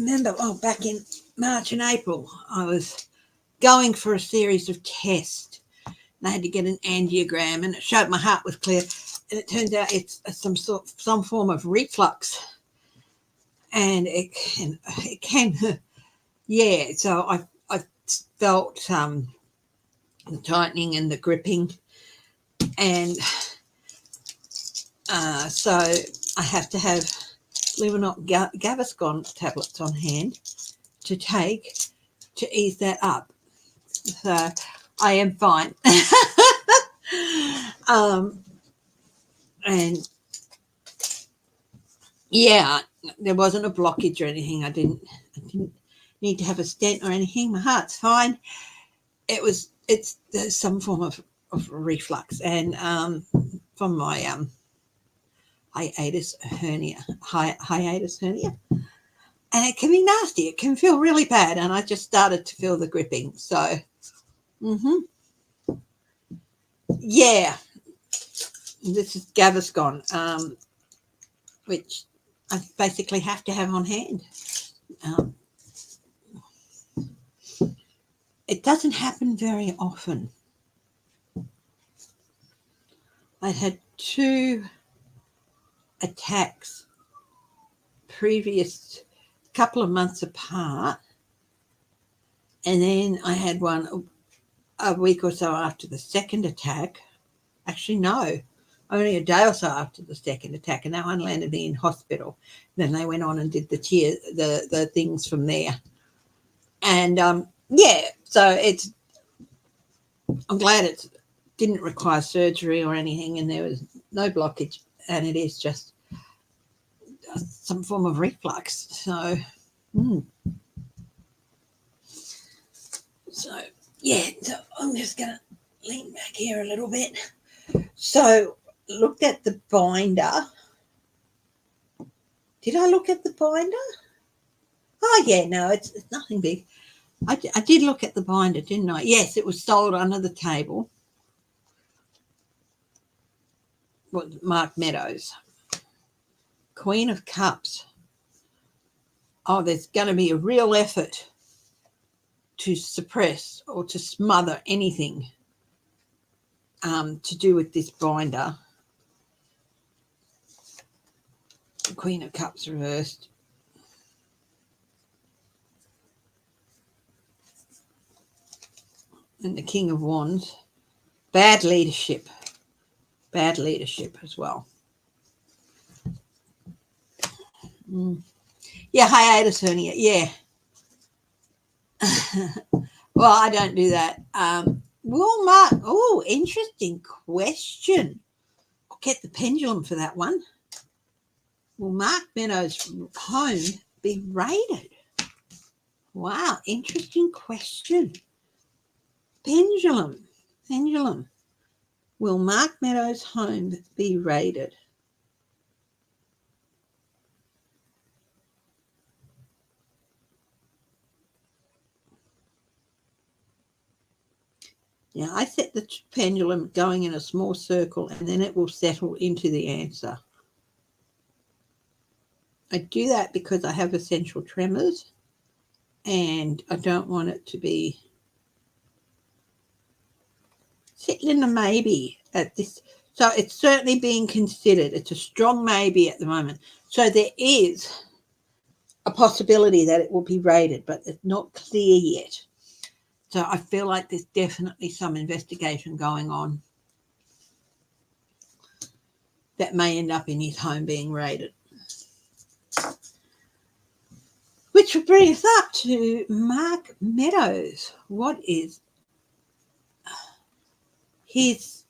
A: remember, back in March and April, I was going for a series of tests. And I had to get an angiogram, and it showed my heart was clear. And it turns out it's some form of reflux, and it can yeah. So I felt the tightening and the gripping, and so I have to have, believe it or not, Gaviscon tablets on hand to take to ease that up. So I am fine. And yeah, there wasn't a blockage or anything. I didn't need to have a stent or anything. My heart's fine. It's some form of reflux, and from my hiatus hernia, and it can be nasty. It can feel really bad, and I just started to feel the gripping. So, yeah, this is Gaviscon, which I basically have to have on hand. It doesn't happen very often. I had 2 attacks previous couple of months apart, and then I had one a week or so after the second attack. Actually, no, only a day or so after the second attack, and that one landed me in hospital. Then they went on and did the things from there, and yeah. So I'm glad it didn't require surgery or anything, and there was no blockage, and it is just some form of reflux. So, so yeah. So I'm just gonna lean back here a little bit. So, looked at the binder. Did I look at the binder? Oh yeah, no, it's nothing big. I did look at the binder, didn't I? Yes, it was sold under the table. What, Mark Meadows, Queen of Cups. Oh, there's going to be a real effort to suppress or to smother anything to do with this binder. The Queen of Cups reversed. And the King of Wands. Bad leadership as well. Yeah, hiatus hernia. Yeah. Well, I don't do that. Walmart. Oh, interesting question. I'll get the pendulum for that one. Will Mark Meadows' home be raided? Wow, interesting question. Pendulum. Will Mark Meadows' home be raided? Now, I set the pendulum going in a small circle, and then it will settle into the answer. I do that because I have essential tremors, and I don't want it to be sitting in a maybe at this. So it's certainly being considered. It's a strong maybe at the moment. So there is a possibility that it will be raided, but it's not clear yet. So I feel like there's definitely some investigation going on that may end up in his home being raided. Which will bring us up to Mark Meadows. What is his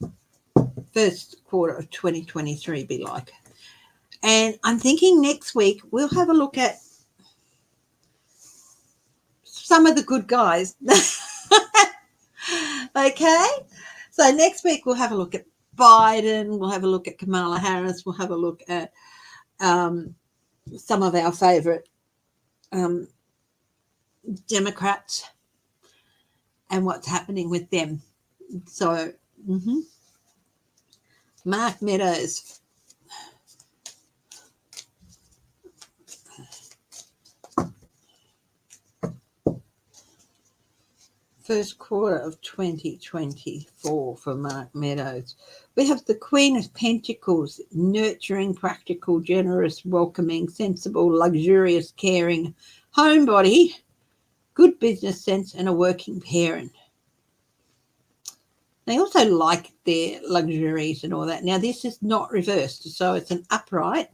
A: first quarter of 2023 be like? And I'm thinking next week we'll have a look at some of the good guys. Okay? So next week we'll have a look at Biden. We'll have a look at Kamala Harris. We'll have a look at some of our favourite Democrats and what's happening with them. So, Mark Meadows. first quarter of 2024 for Mark Meadows. We have the Queen of Pentacles, nurturing, practical, generous, welcoming, sensible, luxurious, caring, homebody, good business sense, and a working parent. They also like their luxuries and all that. Now, this is not reversed, so it's an upright.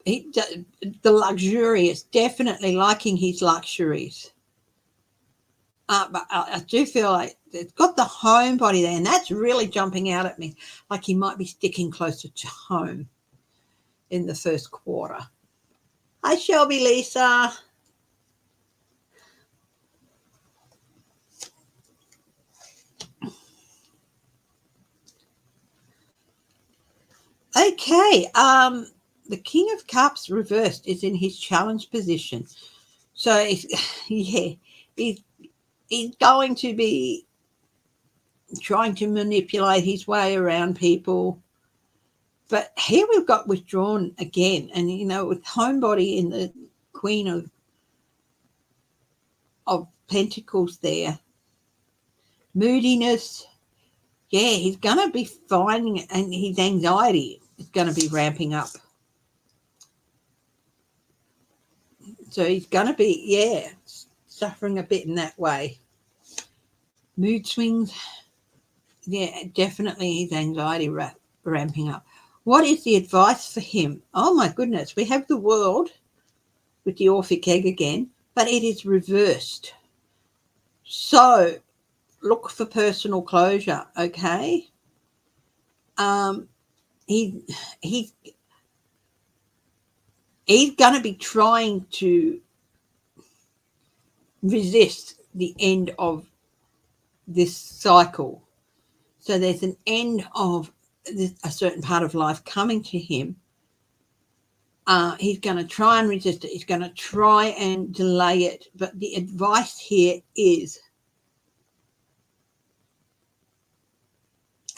A: The luxurious, definitely liking his luxuries. But I do feel like it's got the homebody there, and that's really jumping out at me, like he might be sticking closer to home in the first quarter. Hi, Shelby Lisa. Okay, the King of Cups reversed is in his challenge position. So, yeah, he's going to be trying to manipulate his way around people. But here we've got withdrawn again. And, you know, with homebody in the Queen of Pentacles there, moodiness, yeah, he's going to be finding, and his anxiety is going to be ramping up. So he's going to be, yeah, suffering a bit in that way. Mood swings, yeah, definitely his anxiety ramping up. What is the advice for him? Oh, my goodness. We have the World with the Orphic egg again, but it is reversed. So look for personal closure, okay? He's going to be trying to resist the end of this cycle. So there's an end of a certain part of life coming to him. He's going to try and resist it. He's going to try and delay it. But the advice here is,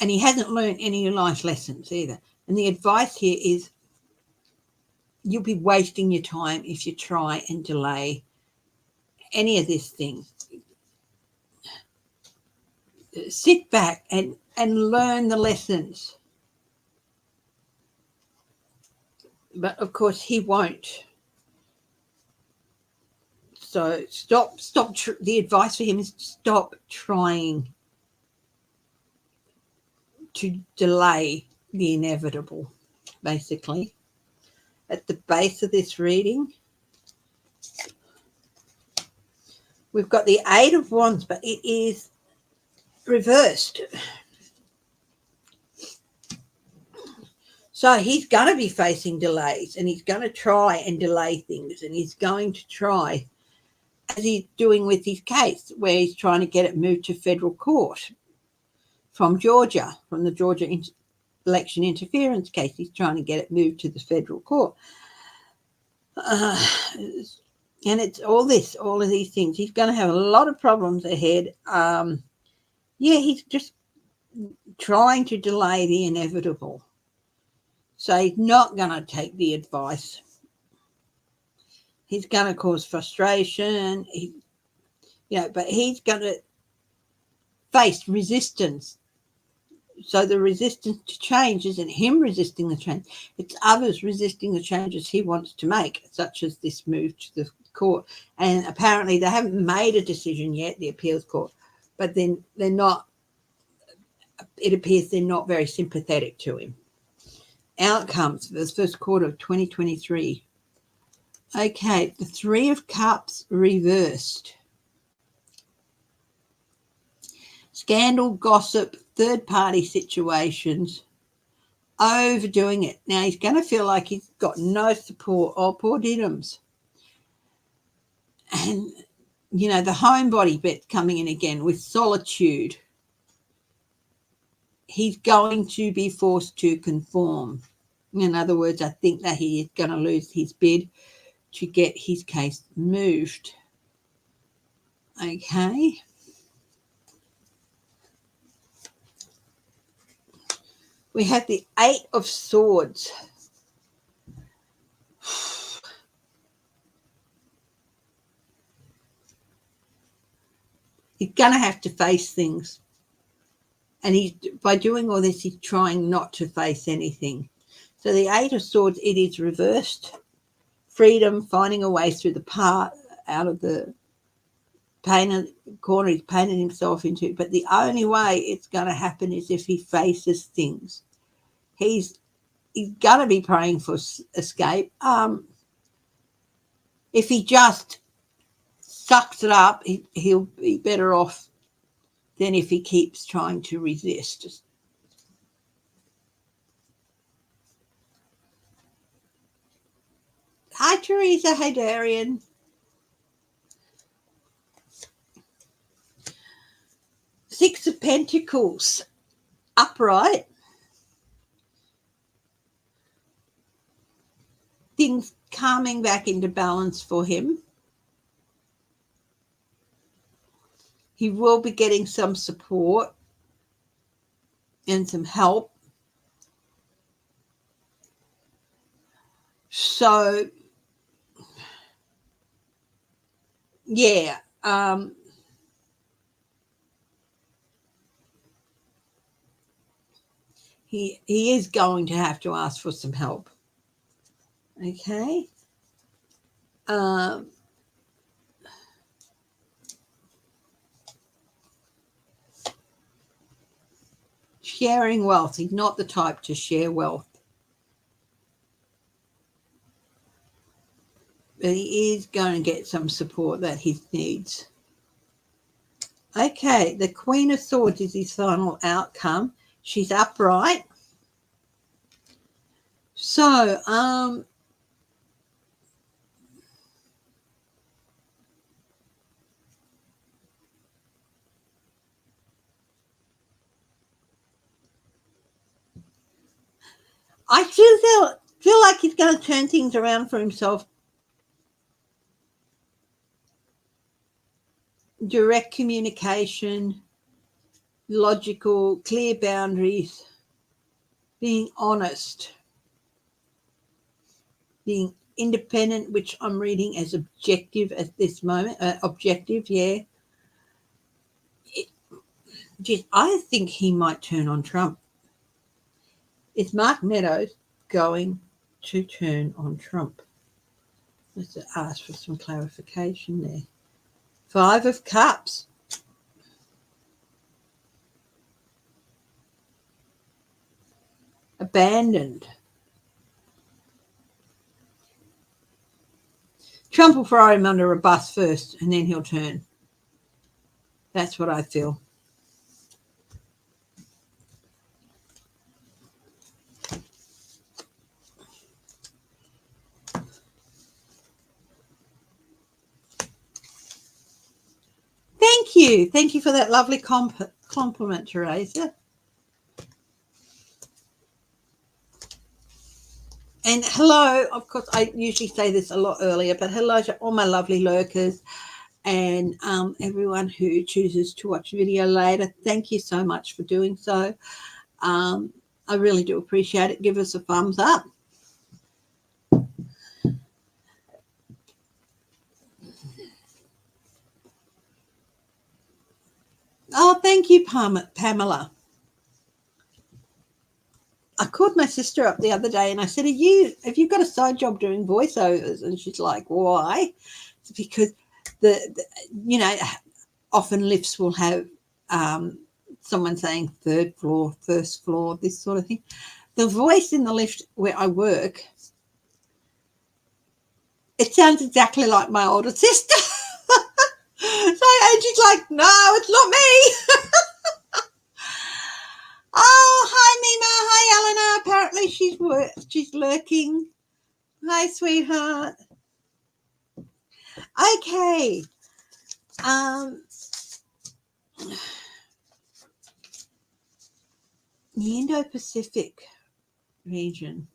A: and he hasn't learned any life lessons either. And the advice here is, you'll be wasting your time if you try and delay any of this thing. Sit back and learn the lessons. But of course he won't. So stop. The advice for him is stop trying to delay the inevitable, basically. At the base of this reading, we've got the Eight of Wands, but it is reversed. So he's going to be facing delays, and he's going to try and delay things, and he's going to try, as he's doing with his case, where he's trying to get it moved to federal court from Georgia, from the Georgia election interference case. He's trying to get it moved to the federal court. And it's all of these things. He's going to have a lot of problems ahead. Yeah, he's just trying to delay the inevitable. So he's not going to take the advice. He's going to cause frustration. But he's going to face resistance. So the resistance to change isn't him resisting the change. It's others resisting the changes he wants to make, such as this move to the court. And apparently they haven't made a decision yet, the appeals court, but then they're not, it appears they're not very sympathetic to him. Outcomes for the first quarter of 2023. Okay, the Three of Cups reversed. Scandal, gossip, third-party situations, overdoing it. Now, he's going to feel like he's got no support. Oh, poor Diddums. And, the homebody bit coming in again with solitude. He's going to be forced to conform. In other words, I think that he is going to lose his bid to get his case moved. Okay. We have the Eight of Swords. He's going to have to face things. And by doing all this, he's trying not to face anything. So the Eight of Swords, it is reversed. Freedom, finding a way through the part out of the corner he's painted himself into. But the only way it's going to happen is if he faces things. He's going to be praying for escape. If he just sucks it up, he'll be better off than if he keeps trying to resist. Hi, Teresa. Hey, Darian. Six of Pentacles, upright. Things calming back into balance for him. He will be getting some support and some help. So, yeah. He is going to have to ask for some help. Okay. Sharing wealth. He's not the type to share wealth. But he is going to get some support that he needs. Okay, the Queen of Swords is his final outcome. She's upright. So, I feel like he's going to turn things around for himself. Direct communication, logical, clear boundaries, being honest, being independent, which I'm reading as objective at this moment. Objective, yeah. I think he might turn on Trump. Is Mark Meadows going to turn on Trump? Let's ask for some clarification there. Five of Cups. Abandoned. Trump will throw him under a bus first and then he'll turn. That's what I feel. Thank you. Thank you for that lovely compliment, Teresa. And hello, of course, I usually say this a lot earlier, but hello to all my lovely lurkers and everyone who chooses to watch the video later. Thank you so much for doing so. I really do appreciate it. Give us a thumbs up. Oh, thank you, Pamela. I called my sister up the other day and I said, have you got a side job doing voiceovers? And she's like, why? It's because often lifts will have someone saying third floor, first floor, this sort of thing. The voice in the lift where I work, it sounds exactly like my older sister. And she's like, no, it's not me. Oh, hi, Mima. Hi, Eleanor. Apparently she's lurking. Hi, sweetheart. Okay. The Indo-Pacific region.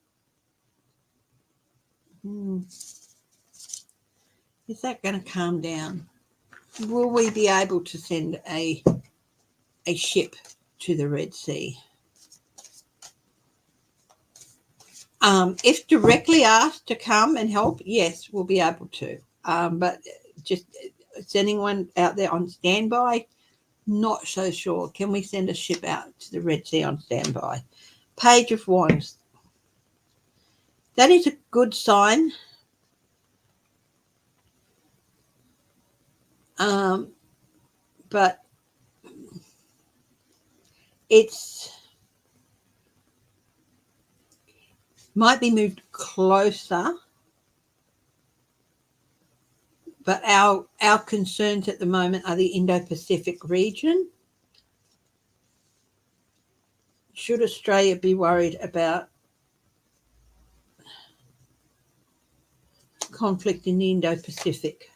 A: Is that going to calm down? Will we be able to send a ship to the Red Sea? If directly asked to come and help, yes, we'll be able to. But just sending one out there on standby, not so sure. Can we send a ship out to the Red Sea on standby? Page of Wands. That is a good sign. But it's might be moved closer. But our concerns at the moment are the Indo-Pacific region. Should Australia be worried about conflict in the Indo-Pacific?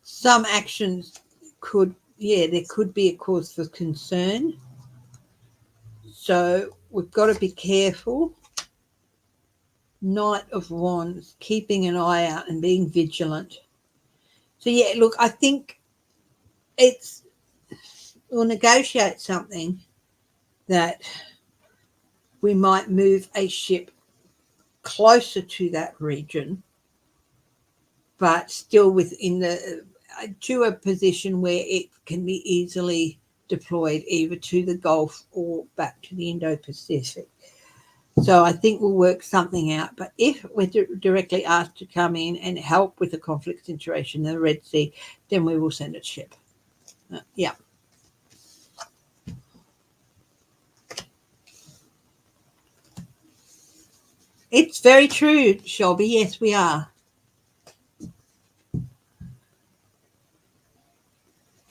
A: Some actions could, there could be a cause for concern. So we've got to be careful. Knight of Wands, keeping an eye out and being vigilant. So, yeah, look, I think we'll negotiate something that we might move a ship closer to that region, but still within to a position where it can be easily deployed either to the Gulf or back to the Indo-Pacific. So I think we'll work something out. But if we're directly asked to come in and help with the conflict situation in the Red Sea, then we will send a ship. Yeah. It's very true, Shelby. Yes, we are.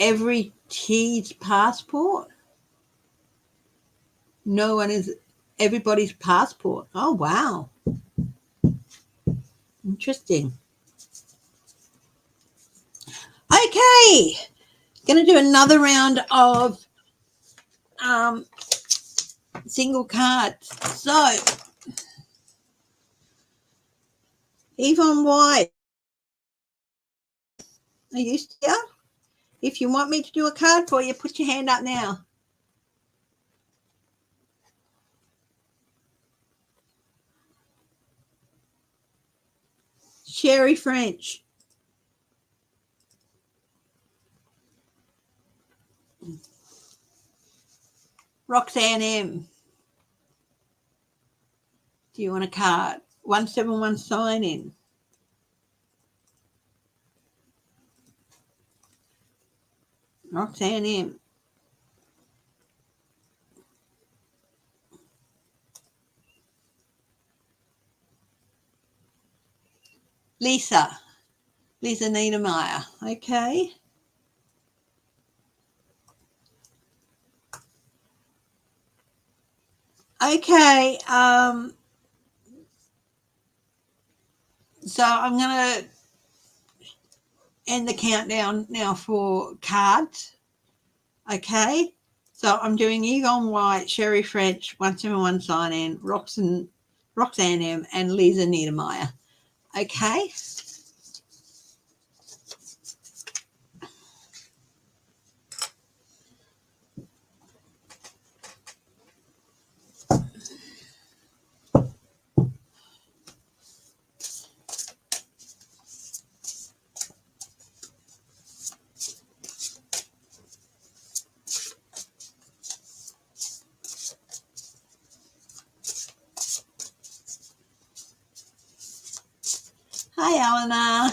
A: Every T's passport? No one is everybody's passport. Oh, wow. Interesting. Okay. Going to do another round of single cards. So, Yvonne White, are you still? If you want me to do a card for you, put your hand up now. Sherry French. Roxanne M. Do you want a card? 171 sign in. Roxanne M. Lisa Niedermeyer. Okay. Okay. So I'm going to end the countdown now for cards. Okay. So I'm doing Yvonne White, Sherry French, 171 sign in, Roxanne M, and Lisa Niedermeyer. Okay. Hi, Eleanor.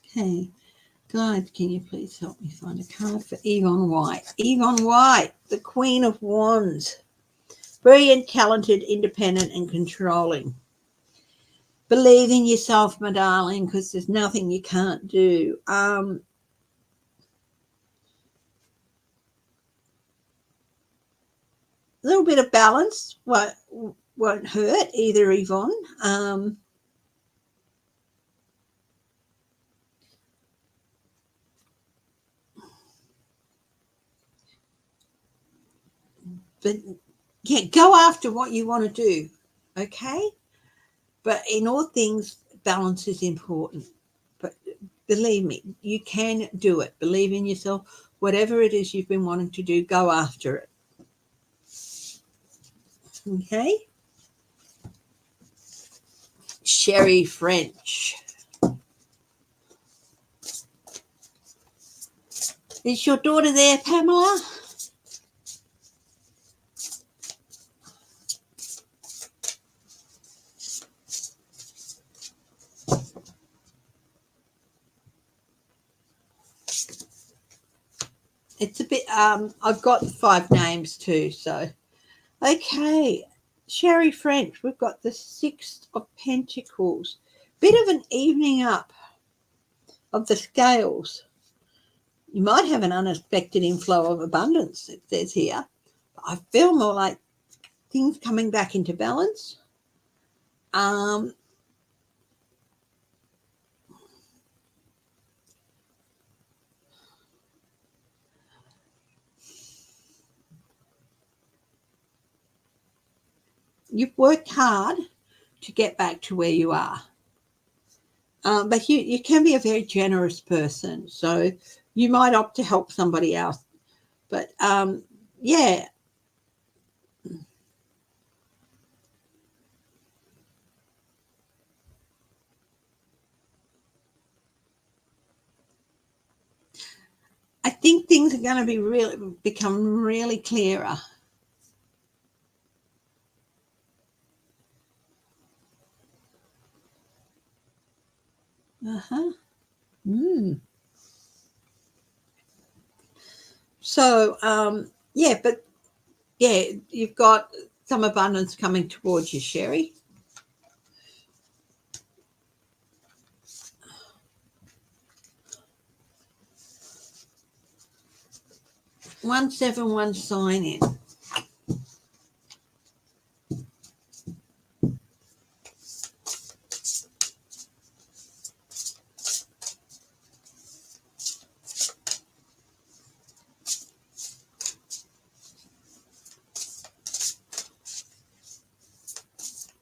A: Okay. Guys, can you please help me find a card for Yvonne White? Yvonne White, the Queen of Wands. Brilliant, talented, independent, and controlling. Believe in yourself, my darling, because there's nothing you can't do. A little bit of balance won't hurt either, Yvonne. But yeah, go after what you want to do, okay? But in all things, balance is important. But believe me, you can do it. Believe in yourself. Whatever it is you've been wanting to do, go after it. Okay? Sherry French. Is your daughter there, Pamela? It's a bit, I've got 5 names too, so. Okay, Sherry French, we've got the 6 of Pentacles. Bit of an evening up of the scales. You might have an unexpected inflow of abundance, it says here. I feel more like things coming back into balance. You've worked hard to get back to where you are. But you can be a very generous person. So you might opt to help somebody else. But, yeah. I think things are going to become really clearer. So, yeah, but yeah, you've got some abundance coming towards you, Sherry. (171) sign in.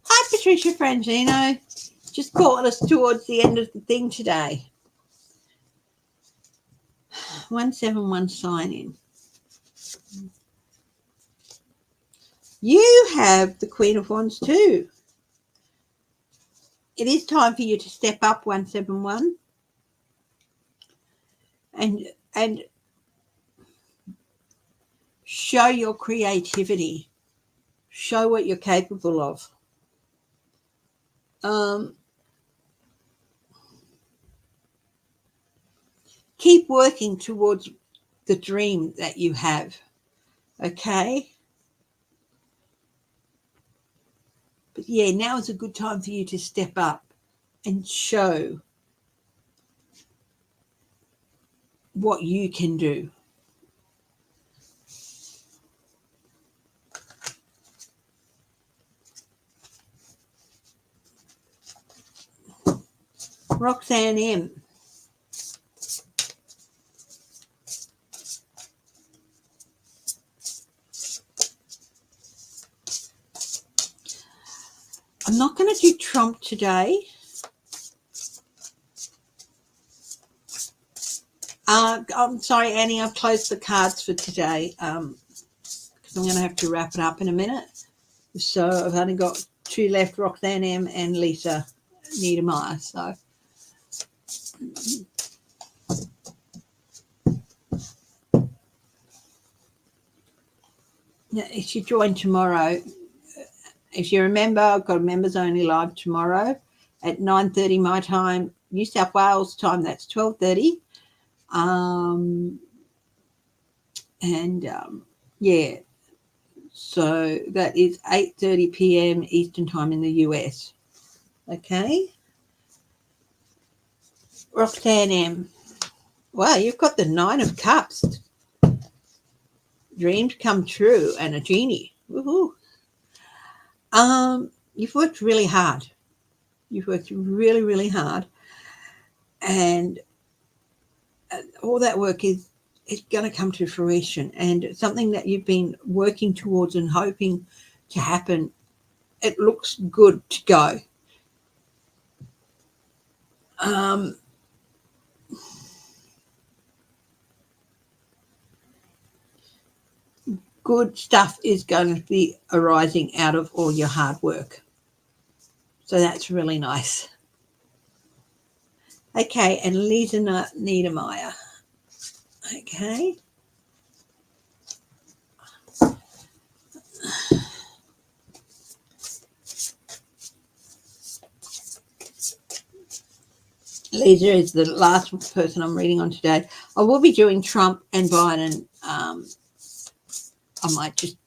A: Hi, Patricia Frangino. Just caught us towards the end of the thing today. 171 sign in. You have the Queen of Wands too. It is time for you to step up, 171, and show your creativity. Show what you're capable of. Keep working towards the dream that you have, okay? But yeah, now is a good time for you to step up and show what you can do. Roxanne M. I'm not going to do Trump today. I'm sorry, Annie, I've closed the cards for today because I'm going to have to wrap it up in a minute. So I've only got 2 left, Roxanne M and Lisa Niedermeyer. So if you join tomorrow, if you remember, I've got a members only live tomorrow at 9:30 my time, New South Wales time. That's 12:30. Yeah, so that is 8:30 p.m. Eastern time in the US. Okay. Roxanne M. Wow, you've got the 9 of Cups. Dreams come true and a genie. Woohoo. You've worked really hard. You've worked really, really hard. And all that work is going to come to fruition. And something that you've been working towards and hoping to happen, it looks good to go. Good stuff is going to be arising out of all your hard work. So that's really nice. Okay, and Lisa Niedermeyer. Okay. Lisa is the last person I'm reading on today. I will be doing Trump and Biden. I might just,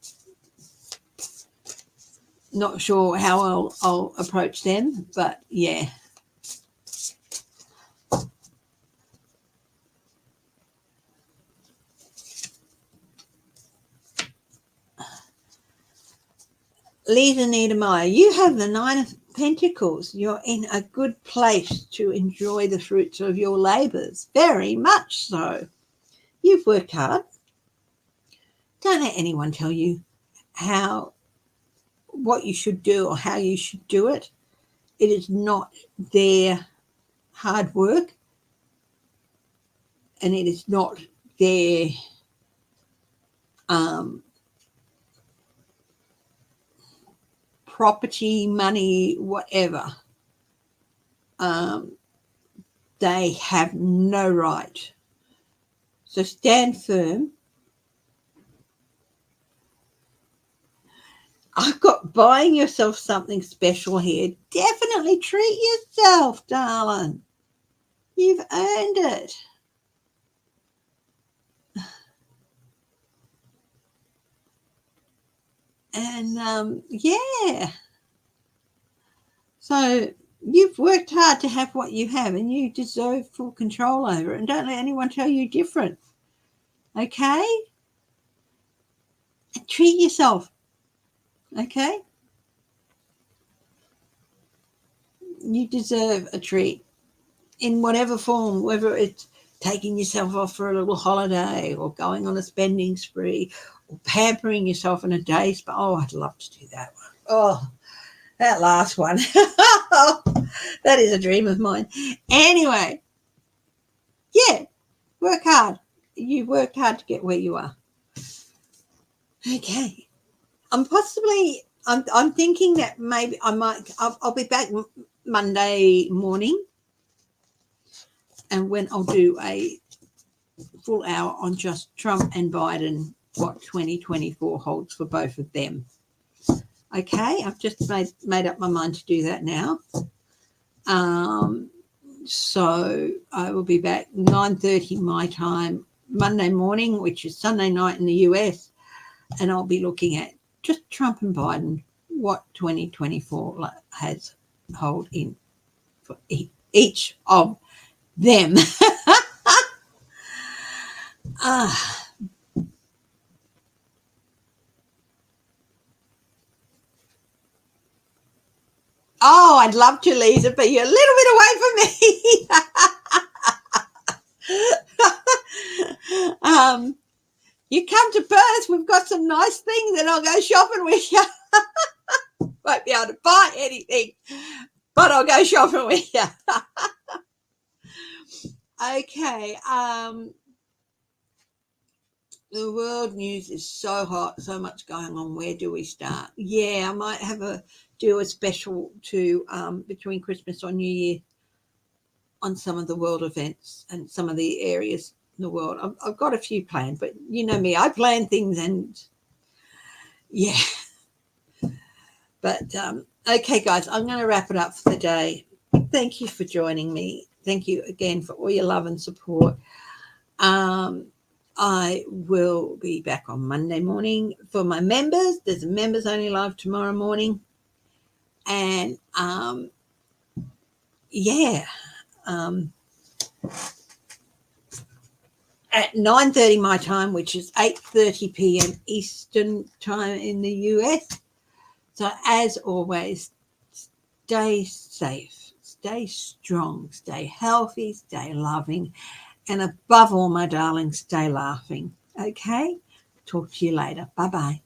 A: not sure how I'll approach them, but yeah. Lisa Niedermeyer, you have the 9 of Pentacles. You're in a good place to enjoy the fruits of your labours. Very much so. You've worked hard. Don't let anyone tell you what you should do or how you should do it. It is not their hard work, and it is not their property, money, whatever. They have no right. So stand firm. I've got buying yourself something special here. Definitely treat yourself, darling. You've earned it. And yeah. So you've worked hard to have what you have, and you deserve full control over it. And don't let anyone tell you different. Okay? And treat yourself. Okay? You deserve a treat in whatever form, whether it's taking yourself off for a little holiday or going on a spending spree or pampering yourself in a day spa. Oh, I'd love to do that one. Oh, that last one. That is a dream of mine. Anyway, yeah, work hard. You worked hard to get where you are. Okay. I'm thinking that maybe I'll be back Monday morning, and when I'll do a full hour on just Trump and Biden, what 2024 holds for both of them. Okay, I've just made up my mind to do that now. So I will be back 9:30 my time Monday morning, which is Sunday night in the US, and I'll be looking at just Trump and Biden, what 2024 has hold in for each of them. Oh, I'd love to, Lisa, but you're a little bit away from me. You come to Perth, we've got some nice things, and I'll go shopping with you. Won't be able to buy anything, but I'll go shopping with you. Okay. The world news is so hot, so much going on. Where do we start? Yeah, I might do a special to between Christmas or New Year on some of the world events and some of the areas in the world. I've got a few planned, but you know me, I plan things, and yeah. But okay, guys, I'm going to wrap it up for the day. Thank you for joining me. Thank you again for all your love and support. I will be back on Monday morning for my members. There's a members only live tomorrow morning. And yeah, at 9:30 my time, which is 8:30 p.m. Eastern time in the US. So as always, stay safe, stay strong, stay healthy, stay loving, and above all, my darling, stay laughing. Okay? Talk to you later. Bye-bye.